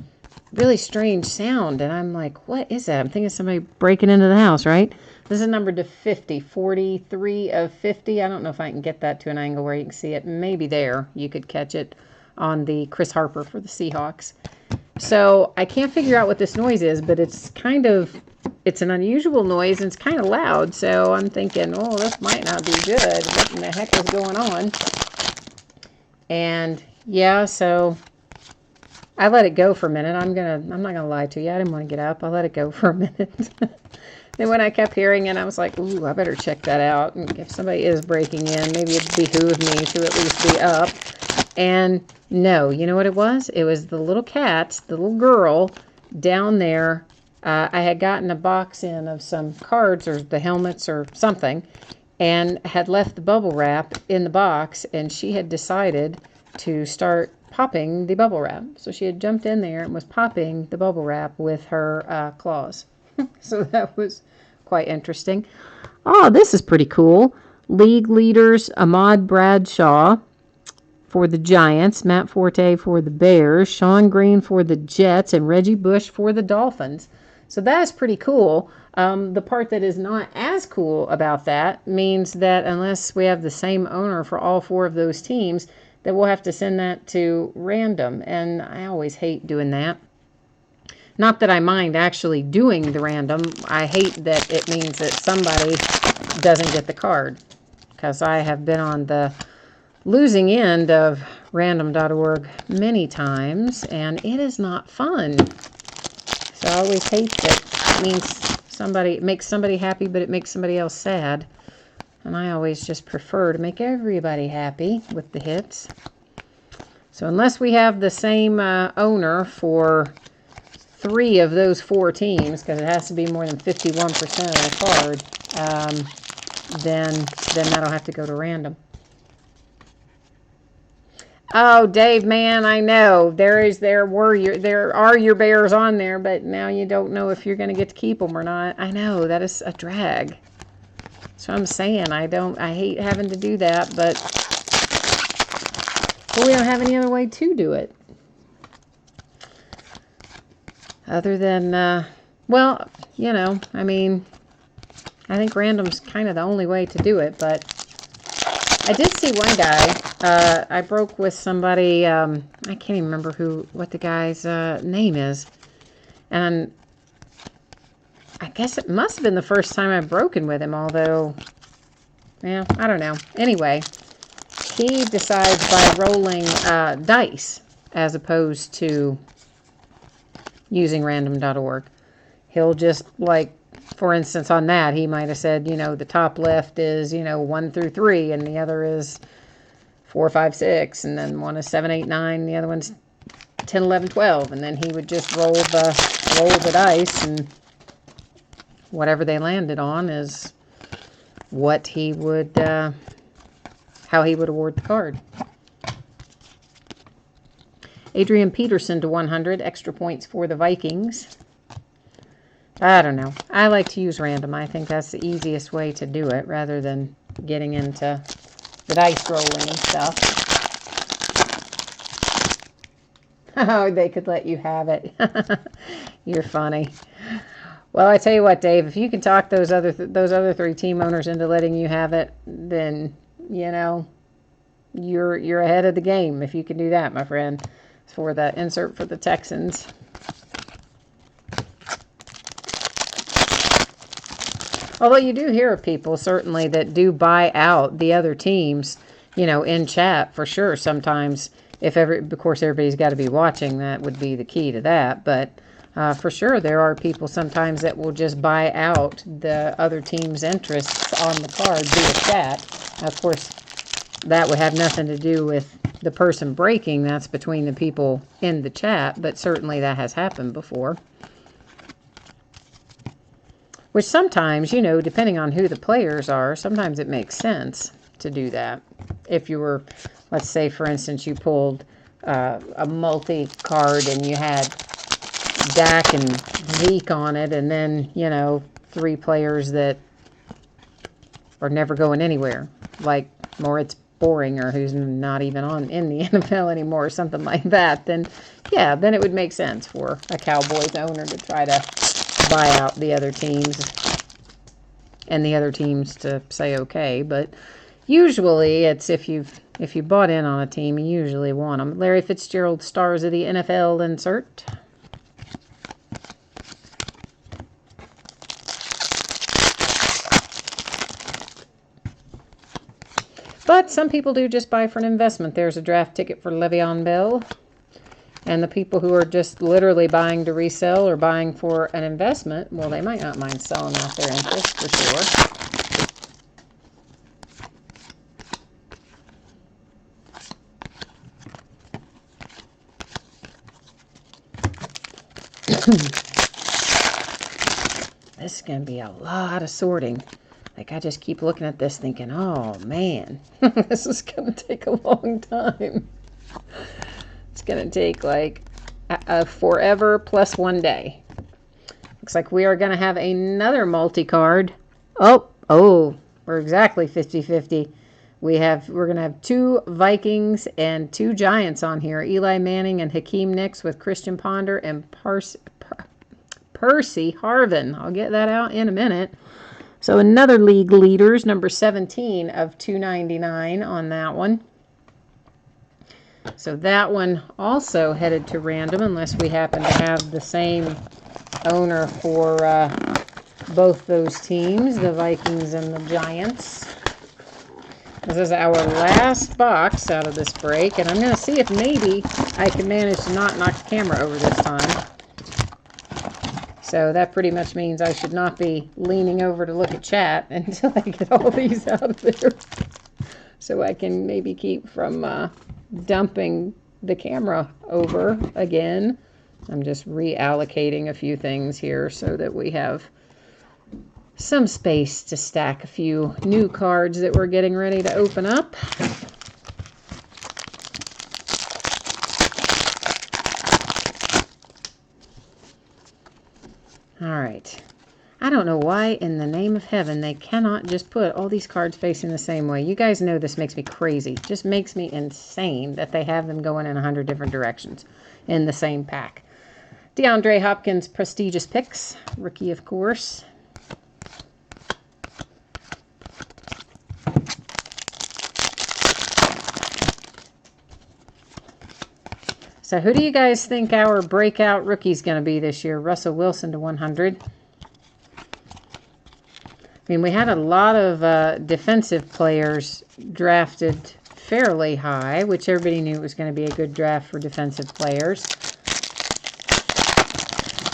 really strange sound. And I'm like, what is that? I'm thinking somebody breaking into the house, right? This is numbered to 50, 43 of 50. I don't know if I can get that to an angle where you can see it. Maybe there. You could catch it on the Chris Harper for the Seahawks. So I can't figure out what this noise is, but it's an unusual noise and it's kind of loud. So I'm thinking, oh, this might not be good. What in the heck is going on? And yeah, so I let it go for a minute. I'm not gonna lie to you. I didn't want to get up. I let it go for a minute. Then when I kept hearing it, I was like, ooh, I better check that out. And if somebody is breaking in, maybe it'd behoove me to at least be up. And no, you know what it was? It was the little cat, the little girl down there. I had gotten a box in of some cards or the helmets or something and had left the bubble wrap in the box, and she had decided to start popping the bubble wrap. So she had jumped in there and was popping the bubble wrap with her claws. So that was quite interesting. Oh, this is pretty cool. League leaders Ahmad Bradshaw for the Giants, Matt Forte for the Bears, Sean Green for the Jets, and Reggie Bush for the Dolphins. So that is pretty cool. The part that is not as cool about that means that unless we have the same owner for all four of those teams, that we'll have to send that to random. And I always hate doing that. Not that I mind actually doing the random. I hate that it means that somebody doesn't get the card, because I have been on the losing end of random.org many times, and it is not fun. So I always hate that it means it makes somebody happy, but it makes somebody else sad. And I always just prefer to make everybody happy with the hits. So unless we have the same owner for 3 of those 4 teams, because it has to be more than 51% of the card, then that'll have to go to random. Oh, Dave, man, I know there are your Bears on there, but now you don't know if you're going to get to keep them or not. I know that is a drag. So I'm saying I hate having to do that, but we don't have any other way to do it. Other than, I think random's kind of the only way to do it, but I did see one guy, I broke with somebody, I can't even remember what the guy's name is, and I guess it must have been the first time I've broken with him, although, I don't know. Anyway, he decides by rolling dice as opposed to using random.org. He'll just, for instance, on that, he might have said, the top left is, 1 through 3, and the other is 4, 5, 6, and then one is 7, 8, 9, the other one's 10, 11, 12, and then he would just roll the dice, and whatever they landed on is what he would, how he would award the card. Adrian Peterson to 100, extra points for the Vikings. I don't know. I like to use random. I think that's the easiest way to do it rather than getting into the dice rolling and stuff. Oh, they could let you have it. You're funny. Well, I tell you what, Dave, if you can talk those other 3 team owners into letting you have it, then, you're ahead of the game if you can do that, my friend. For the insert for the Texans. Although you do hear of people, certainly, that do buy out the other teams, in chat for sure. Sometimes, of course, everybody's got to be watching. That would be the key to that. But for sure, there are people sometimes that will just buy out the other team's interests on the card via chat. Of course, that would have nothing to do with the person breaking, that's between the people in the chat, but certainly that has happened before. Which sometimes, you know, depending on who the players are, sometimes it makes sense to do that. If you were, let's say, for instance, you pulled a multi-card and you had Dak and Zeke on it, and then, you know, 3 players that are never going anywhere, like Moritz Boringer, who's not even in the NFL anymore, or something like that, then, yeah, then it would make sense for a Cowboys owner to try to buy out the other teams and the other teams to say okay. But usually it's if you bought in on a team, you usually want them. Larry Fitzgerald, Stars of the NFL, insert. But some people do just buy for an investment. There's a draft ticket for Le'Veon Bell. And the people who are just literally buying to resell or buying for an investment, well, they might not mind selling out their interest for sure. This is going to be a lot of sorting. Like, I just keep looking at this thinking, oh, man, this is going to take a long time. It's going to take, like, forever plus 1 day. Looks like we are going to have another multi-card. Oh, we're exactly 50-50. We're going to have 2 Vikings and 2 Giants on here. Eli Manning and Hakeem Nicks with Christian Ponder and Percy Harvin. I'll get that out in a minute. So another league leaders, number 17 of 299 on that one. So that one also headed to random unless we happen to have the same owner for both those teams, the Vikings and the Giants. This is our last box out of this break, and I'm going to see if maybe I can manage to not knock the camera over this time. So that pretty much means I should not be leaning over to look at chat until I get all these out of there. So I can maybe keep from dumping the camera over again. I'm just reallocating a few things here so that we have some space to stack a few new cards that we're getting ready to open up. All right. I don't know why in the name of heaven they cannot just put all these cards facing the same way. You guys know this makes me crazy. It just makes me insane that they have them going in 100 different directions in the same pack. DeAndre Hopkins, prestigious picks. Rookie, of course. So who do you guys think our breakout rookie's going to be this year? Russell Wilson to 100. I mean, we had a lot of defensive players drafted fairly high, which everybody knew it was going to be a good draft for defensive players.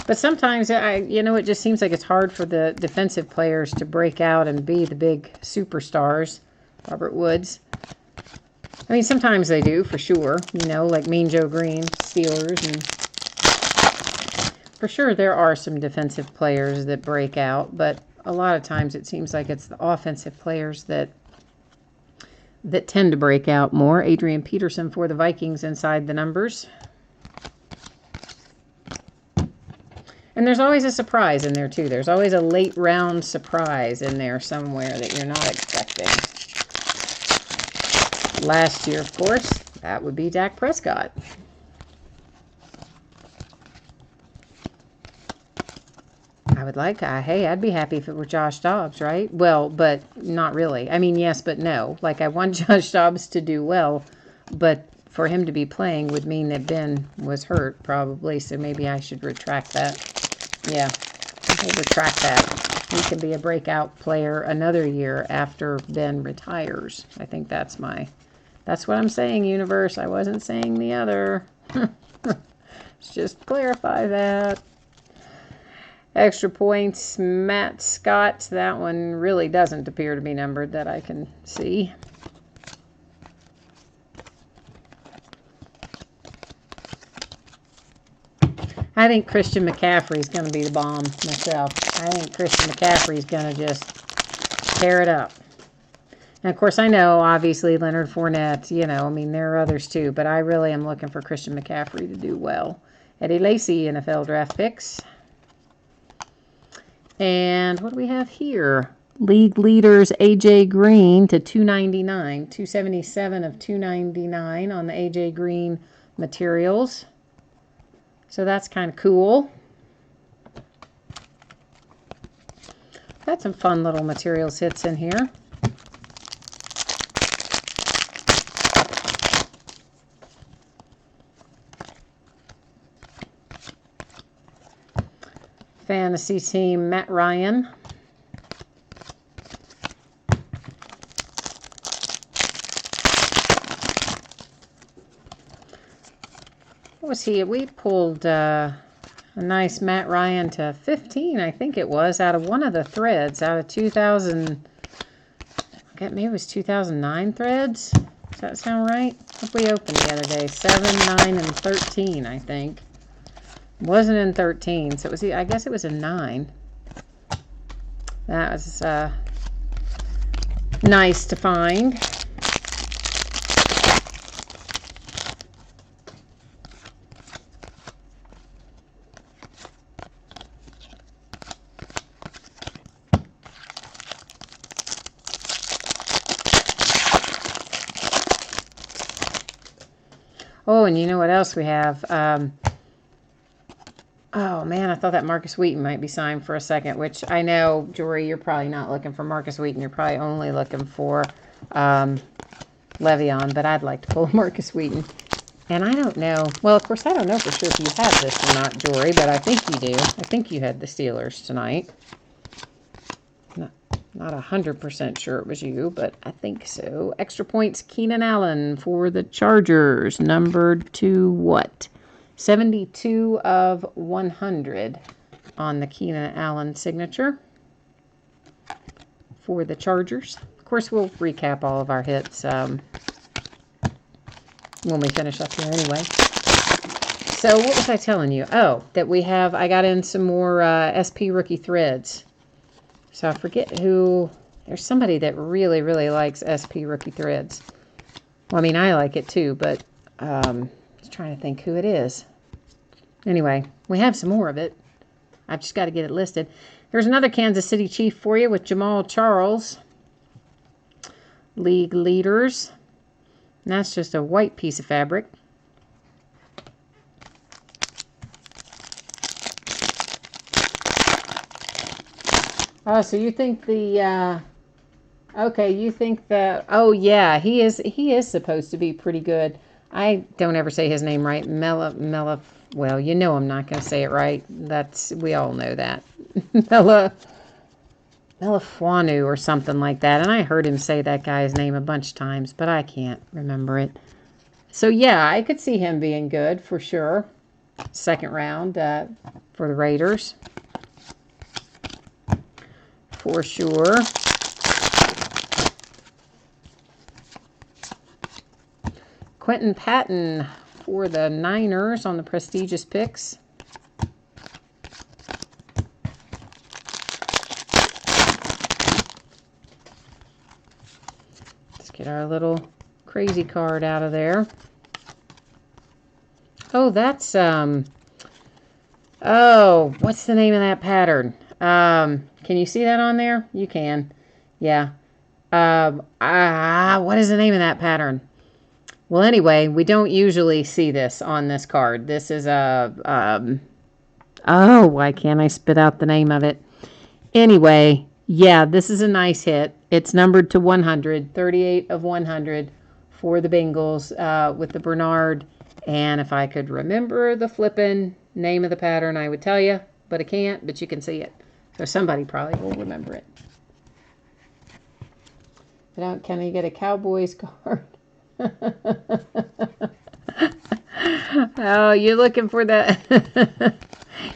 But sometimes, it just seems like it's hard for the defensive players to break out and be the big superstars. Robert Woods. I mean, sometimes they do, for sure. Like Mean Joe Green, Steelers. And for sure, there are some defensive players that break out. But a lot of times it seems like it's the offensive players that tend to break out more. Adrian Peterson for the Vikings inside the numbers. And there's always a surprise in there, too. There's always a late round surprise in there somewhere that you're not expecting. Last year, of course, that would be Dak Prescott. I'd be happy if it were Josh Dobbs, right? Well, but not really. I mean, yes, but no. Like, I want Josh Dobbs to do well, but for him to be playing would mean that Ben was hurt, probably, so maybe I should retract that. Yeah, I'll retract that. He can be a breakout player another year after Ben retires. I think that's what I'm saying, universe. I wasn't saying the other. Let's just clarify that. Extra points, Matt Scott. That one really doesn't appear to be numbered that I can see. I think Christian McCaffrey is going to be the bomb myself. I think Christian McCaffrey is going to just tear it up. And of course, I know, obviously, Leonard Fournette, you know, I mean, there are others too, but I really am looking for Christian McCaffrey to do well. Eddie Lacy, NFL draft picks. And what do we have here? League leaders, A.J. Green to 299. 277 of 299 on the A.J. Green materials. So that's kind of cool. Got some fun little materials hits in here. Fantasy team, Matt Ryan. What was he? We pulled a nice Matt Ryan to 15, I think it was, out of one of the threads, out of 2000, maybe it was 2009 threads. Does that sound right? What we opened the other day? 7, 9, and 13, I think. It wasn't in 13, so it was, I guess it was in 9. That was nice to find. Oh, and you know what else we have? Oh, man, I thought that Marcus Wheaton might be signed for a second, which I know, Jory, you're probably not looking for Marcus Wheaton. You're probably only looking for Le'Veon, but I'd like to pull Marcus Wheaton. And I don't know. Well, of course, I don't know for sure if you have this or not, Jory, but I think you do. I think you had the Steelers tonight. Not 100% sure it was you, but I think so. Extra points, Keenan Allen for the Chargers, numbered to what? 72 of 100 on the Keenan Allen signature for the Chargers. Of course, we'll recap all of our hits when we finish up here anyway. So what was I telling you? Oh, that we have, I got in some more SP rookie threads. So I forget who, there's somebody that really, really likes SP rookie threads. Well, I mean, I like it too, but I'm just trying to think who it is. Anyway, we have some more of it. I've just got to get it listed. There's another Kansas City Chief for you with Jamal Charles. League leaders. And that's just a white piece of fabric. Oh, so you think the, okay, you think the, oh yeah, he is supposed to be pretty good. I don't ever say his name right. Well, you know I'm not going to say it right. We all know that. Melifuanu or something like that. And I heard him say that guy's name a bunch of times, but I can't remember it. So yeah, I could see him being good for sure. Second round for the Raiders. For sure. Quentin Patton for the Niners on the prestigious picks. Let's get our little crazy card out of there. Oh, that's, oh, what's the name of that pattern? Can you see that on there? You can. Yeah. What is the name of that pattern? Well, anyway, we don't usually see this on this card. This is a, oh, why can't I spit out the name of it? Anyway, yeah, this is a nice hit. It's numbered to 100, 38 of 100 for the Bengals with the Bernard. And if I could remember the flippin' name of the pattern, I would tell you, but I can't, but you can see it. So somebody probably will remember it. But can I get a Cowboys card? Oh, you're looking for that.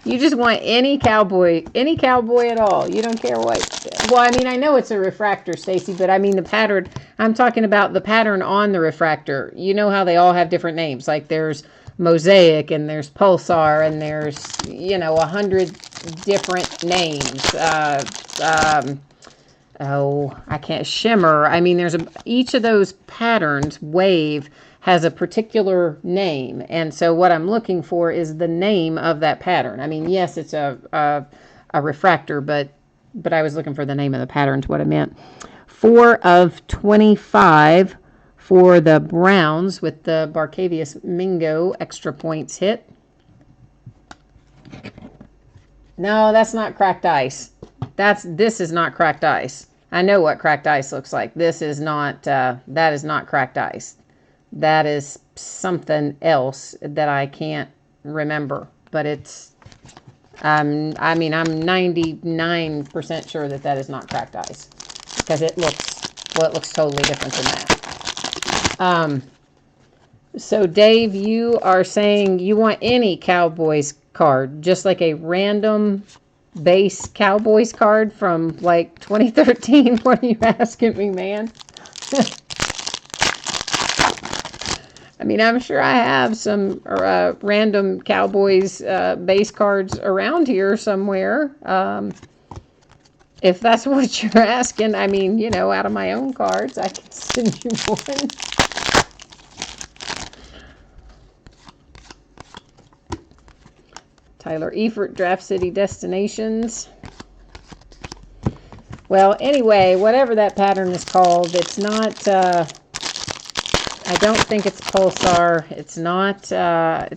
You just want any cowboy at all. You don't care what. Well, I mean, I know it's a refractor, Stacy, but I mean the pattern. I'm talking about the pattern on the refractor. You know how they all have different names. Like there's Mosaic, and there's Pulsar, and there's, you know, 100 different names. Oh, I can't, Shimmer. I mean, each of those patterns, Wave, has a particular name. And so what I'm looking for is the name of that pattern. I mean, yes, it's a refractor, but I was looking for the name of the pattern is what I meant. 4 of 25 for the Browns with the Barkevius Mingo extra points hit. No, that's not cracked ice. This is not cracked ice. I know what cracked ice looks like. This is not, that is not cracked ice. That is something else that I can't remember. But it's, I mean, I'm 99% sure that is not cracked ice. Because it looks totally different than that. So Dave, you are saying you want any Cowboys card, just like a random base Cowboys card from like 2013. What are you asking me, man? I mean, I'm sure I have some random Cowboys base cards around here somewhere. If that's what you're asking, I mean, you know, out of my own cards, I can send you one. Tyler Eifert, Draft City Destinations. Well, anyway, whatever that pattern is called, it's not, I don't think it's Pulsar. It's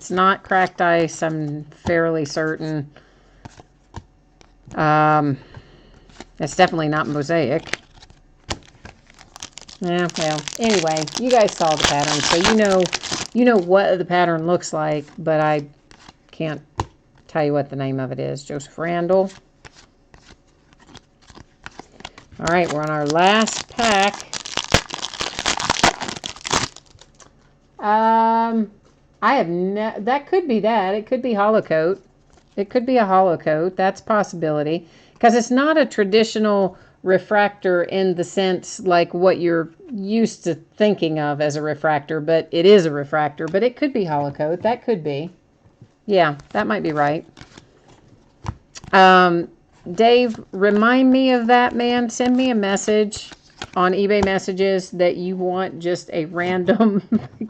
not cracked ice, I'm fairly certain. It's definitely not Mosaic. Yeah, well, anyway, you guys saw the pattern, so you know what the pattern looks like, but I can't tell you what the name of it is. Joseph Randall. All right, we're on our last pack. That could be that. It could be hollow coat. It could be a hollow coat. That's a possibility. Because it's not a traditional refractor in the sense like what you're used to thinking of as a refractor, but it is a refractor. But it could be hollow coat. That could be. Yeah, that might be right. Dave, remind me of that, man. Send me a message on eBay messages that you want just a random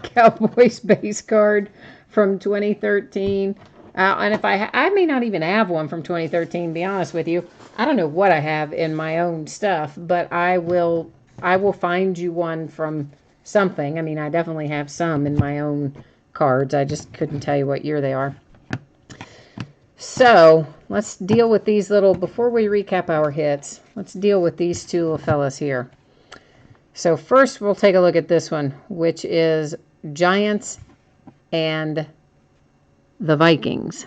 Cowboys base card from 2013. And if I may not even have one from 2013, to be honest with you. I don't know what I have in my own stuff, but I will find you one from something. I mean, I definitely have some in my own cards. I just couldn't tell you what year they are. So let's deal with these little, before we recap our hits, let's deal with these two little fellas here. So first we'll take a look at this one, which is Giants and the Vikings.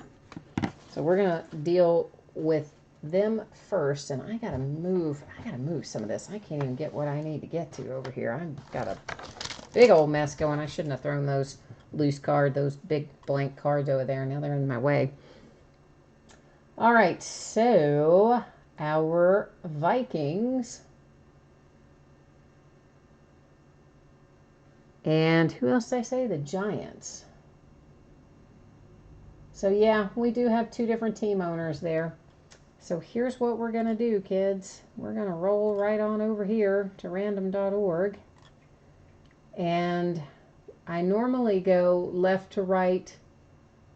So we're going to deal with them first, and I gotta move some of this. I can't even get what I need to get to over here. I've got a big old mess going. I shouldn't have thrown those loose cards, those big blank cards over there. Now they're in my way. All right, so our Vikings. And who else did I say? The Giants. So yeah, we do have two different team owners there. So here's what we're going to do, kids. We're going to roll right on over here to random.org. And I normally go left to right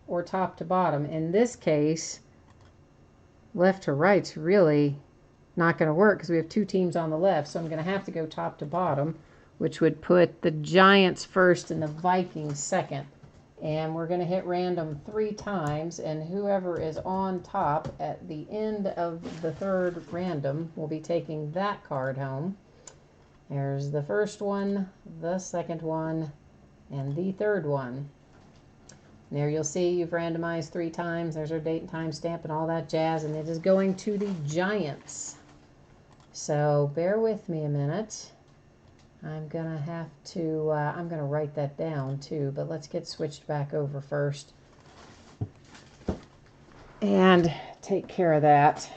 or top to bottom. In this case, left to right's really not going to work because we have two teams on the left. So I'm going to have to go top to bottom, which would put the Giants first and the Vikings second. And we're going to hit random 3 times, and whoever is on top at the end of the third random will be taking that card home. There's the first one, the second one, and the third one. And there you'll see you've randomized 3 times. There's our date and time stamp and all that jazz, and it is going to the Giants. So bear with me a minute. I'm going to have to, I'm going to write that down too, but let's get switched back over first and take care of that.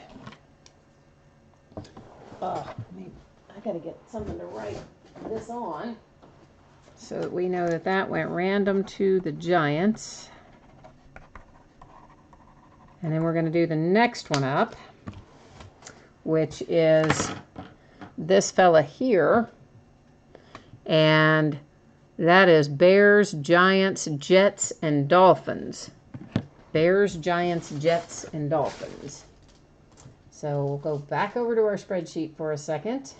Oh, I got to get something to write this on. so that we know that that went random to the Giants. And then we're going to do the next one up, which is this fella here. And that is Bears, Giants, Jets, and Dolphins. Bears, Giants, Jets, and Dolphins. So we'll go back over to our spreadsheet for a second.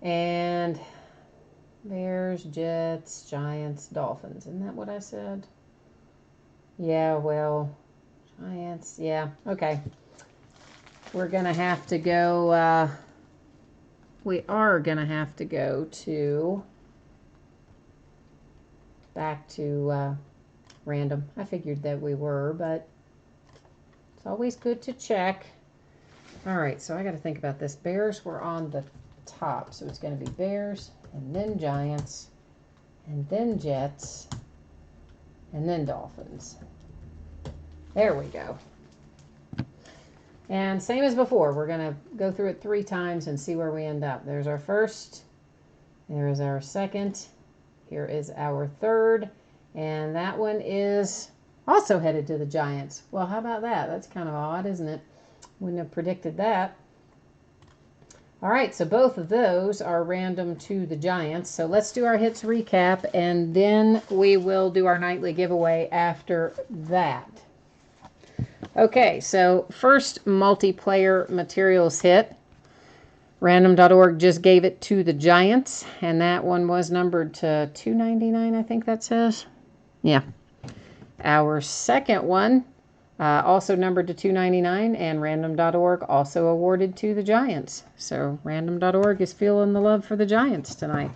And Bears, Jets, Giants, Dolphins. Isn't that what I said? Yeah, well, Giants, yeah, okay. We're going to have to go, we are going to have to go to, back to random. I figured that we were, but it's always good to check. All right, so I got to think about this. Bears were on the top, so it's going to be Bears, and then Giants, and then Jets, and then Dolphins. There we go. And same as before, we're going to go through it 3 times and see where we end up. There's our first, there is our second, here is our third, and that one is also headed to the Giants. Well, how about that? That's kind of odd, isn't it? Wouldn't have predicted that. All right, so both of those are random to the Giants. So let's do our hits recap, and then we will do our nightly giveaway after that. Okay, so first multiplayer materials hit. Random.org just gave it to the Giants, and that one was numbered to $2.99, I think that says. Yeah. Our second one, also numbered to $2.99, and Random.org also awarded to the Giants. So Random.org is feeling the love for the Giants tonight.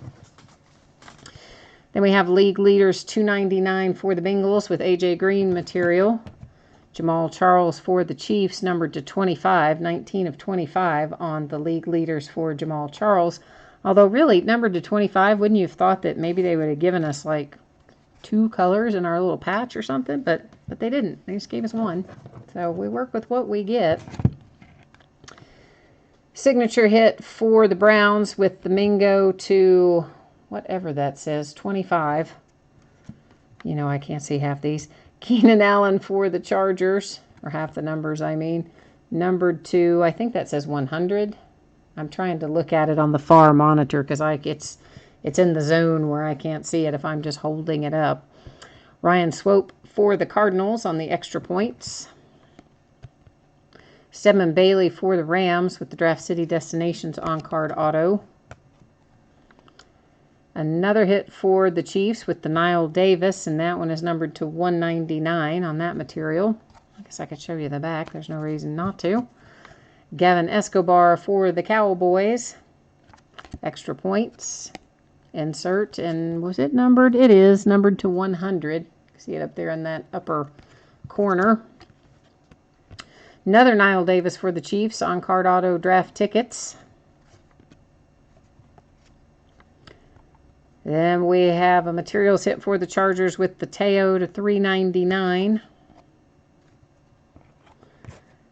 Then we have League Leaders $2.99 for the Bengals with AJ Green material. Jamal Charles for the Chiefs, numbered to 25, 19 of 25 on the League Leaders for Jamal Charles. Although really, numbered to 25, wouldn't you have thought that maybe they would have given us like 2 colors in our little patch or something? But they didn't. They just gave us 1. So we work with what we get. Signature hit for the Browns with the Mingo to whatever that says, 25. You know, I can't see half these. Keenan Allen for the Chargers, or half the numbers, I mean. Numbered to, I think that says 100. I'm trying to look at it on the far monitor because it's in the zone where I can't see it if I'm just holding it up. Ryan Swope for the Cardinals on the extra points. Stedman Bailey for the Rams with the Draft City Destinations on-card auto. Another hit for the Chiefs with the Nile Davis, and that one is numbered to 199 on that material. I guess I could show you the back. There's no reason not to. Gavin Escobar for the Cowboys. Extra points. Insert, and was it numbered? It is numbered to 100. See it up there in that upper corner. Another Nile Davis for the Chiefs on-card auto draft tickets. Then we have a materials hit for the Chargers with the Teo to 399.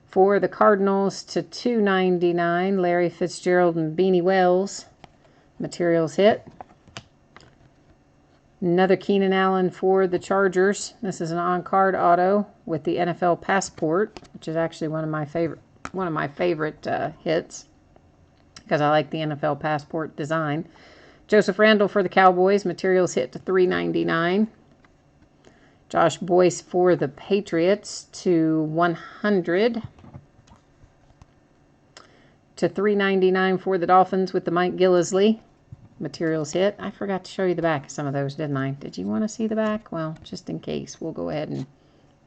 For the Cardinals to 299, Larry Fitzgerald and Beanie Wells. Materials hit. Another Keenan Allen for the Chargers. This is an on-card auto with the NFL Passport, which is actually one of my favorite hits because I like the NFL Passport design. Joseph Randall for the Cowboys. Materials hit to $3.99. Josh Boyce for the Patriots to 100. To $3.99 for the Dolphins with the Mike Gillislee. Materials hit. I forgot to show you the back of some of those, didn't I? Did you want to see the back? Well, just in case, we'll go ahead and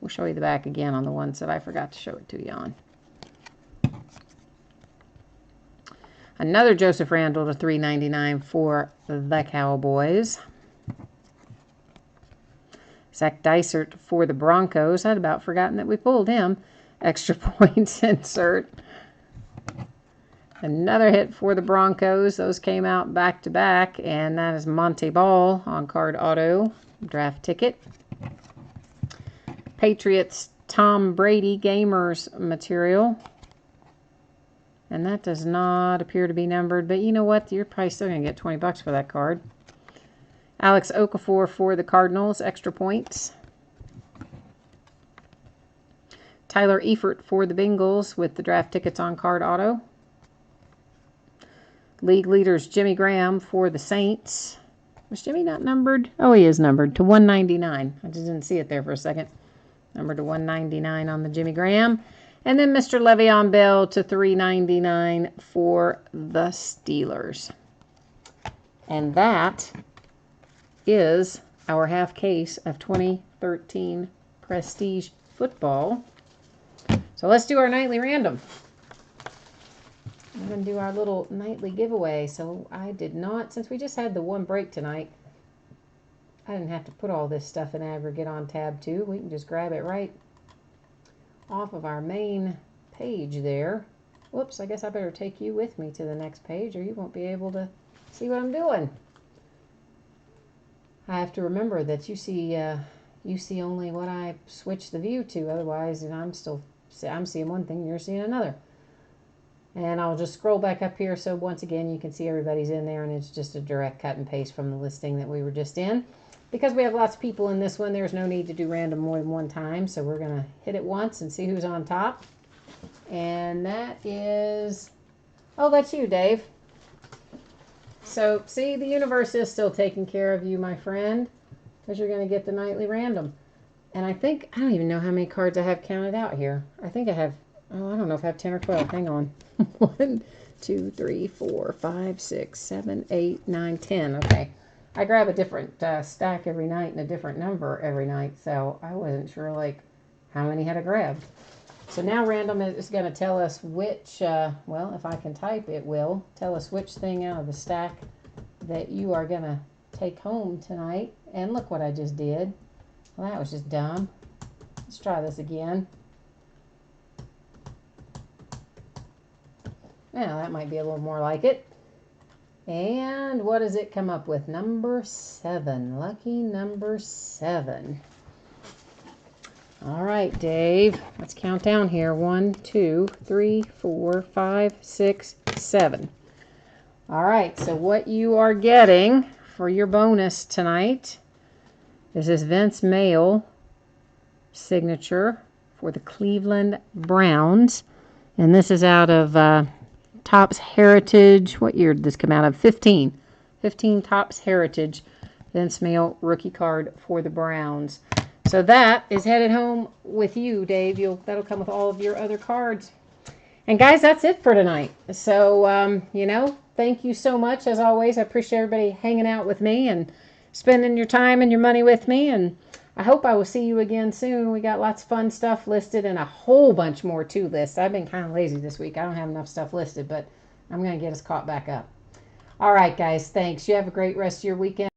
we'll show you the back again on the ones that I forgot to show it to you on. Another Joseph Randall to $3.99 for the Cowboys. Zach Dysert for the Broncos. I'd about forgotten that we pulled him. Extra points insert. Another hit for the Broncos. Those came out back to back, and that is Monte Ball on card auto draft ticket. Patriots Tom Brady Gamers material. And that does not appear to be numbered, but you know what? You're probably still going to get 20 bucks for that card. Alex Okafor for the Cardinals, extra points. Tyler Eifert for the Bengals with the draft tickets on card auto. League leaders Jimmy Graham for the Saints. Was Jimmy not numbered? Oh, he is numbered to 199. I just didn't see it there for a second. Numbered to 199 on the Jimmy Graham. And then Mr. Le'Veon Bell to 399 for the Steelers. And that is our half case of 2013 Prestige Football. So let's do our nightly random. I'm going to do our little nightly giveaway. So I did not, since we just had the one break tonight, I didn't have to put all this stuff in aggregate on tab 2. We can just grab it right off of our main page there. Whoops, I guess I better take you with me to the next page or you won't be able to see what I'm doing. I have to remember that you see only what I switch the view to. Otherwise, I'm seeing one thing, you're seeing another. And I'll just scroll back up here so once again you can see everybody's in there and it's just a direct cut and paste from the listing that we were just in. Because we have lots of people in this one, there's no need to do random more than one time. So we're going to hit it once and see who's on top. And that is, oh, that's you, Dave. So, see, the universe is still taking care of you, my friend, because you're going to get the nightly random. And I don't even know how many cards I have counted out here. I think I have, I don't know if I have 10 or 12. Hang on. 1, 2, 3, 4, 5, 6, 7, 8, 9, 10. Okay. I grab a different stack every night and a different number every night, so I wasn't sure, like, how many had I grabbed. So now random is going to tell us which, well, if I can type, it will tell us which thing out of the stack that you are going to take home tonight. And look what I just did. Well, that was just dumb. Let's try this again. Now, that might be a little more like it. And what does it come up with? Number 7. Lucky number 7. All right, Dave. Let's count down here. 1, 2, 3, 4, 5, 6, 7. All right, so what you are getting for your bonus tonight is this Vince Mayle signature for the Cleveland Browns. And this is out of Topps Heritage. What year did this come out of? 15 Topps Heritage Vince Mayle rookie card for the Browns. So that is headed home with you, Dave. That'll come with all of your other cards. And guys, that's it for tonight. So, thank you so much. As always, I appreciate everybody hanging out with me and spending your time and your money with me. And I hope I will see you again soon. We got lots of fun stuff listed and a whole bunch more to list. I've been kind of lazy this week. I don't have enough stuff listed, but I'm going to get us caught back up. All right, guys. Thanks. You have a great rest of your weekend.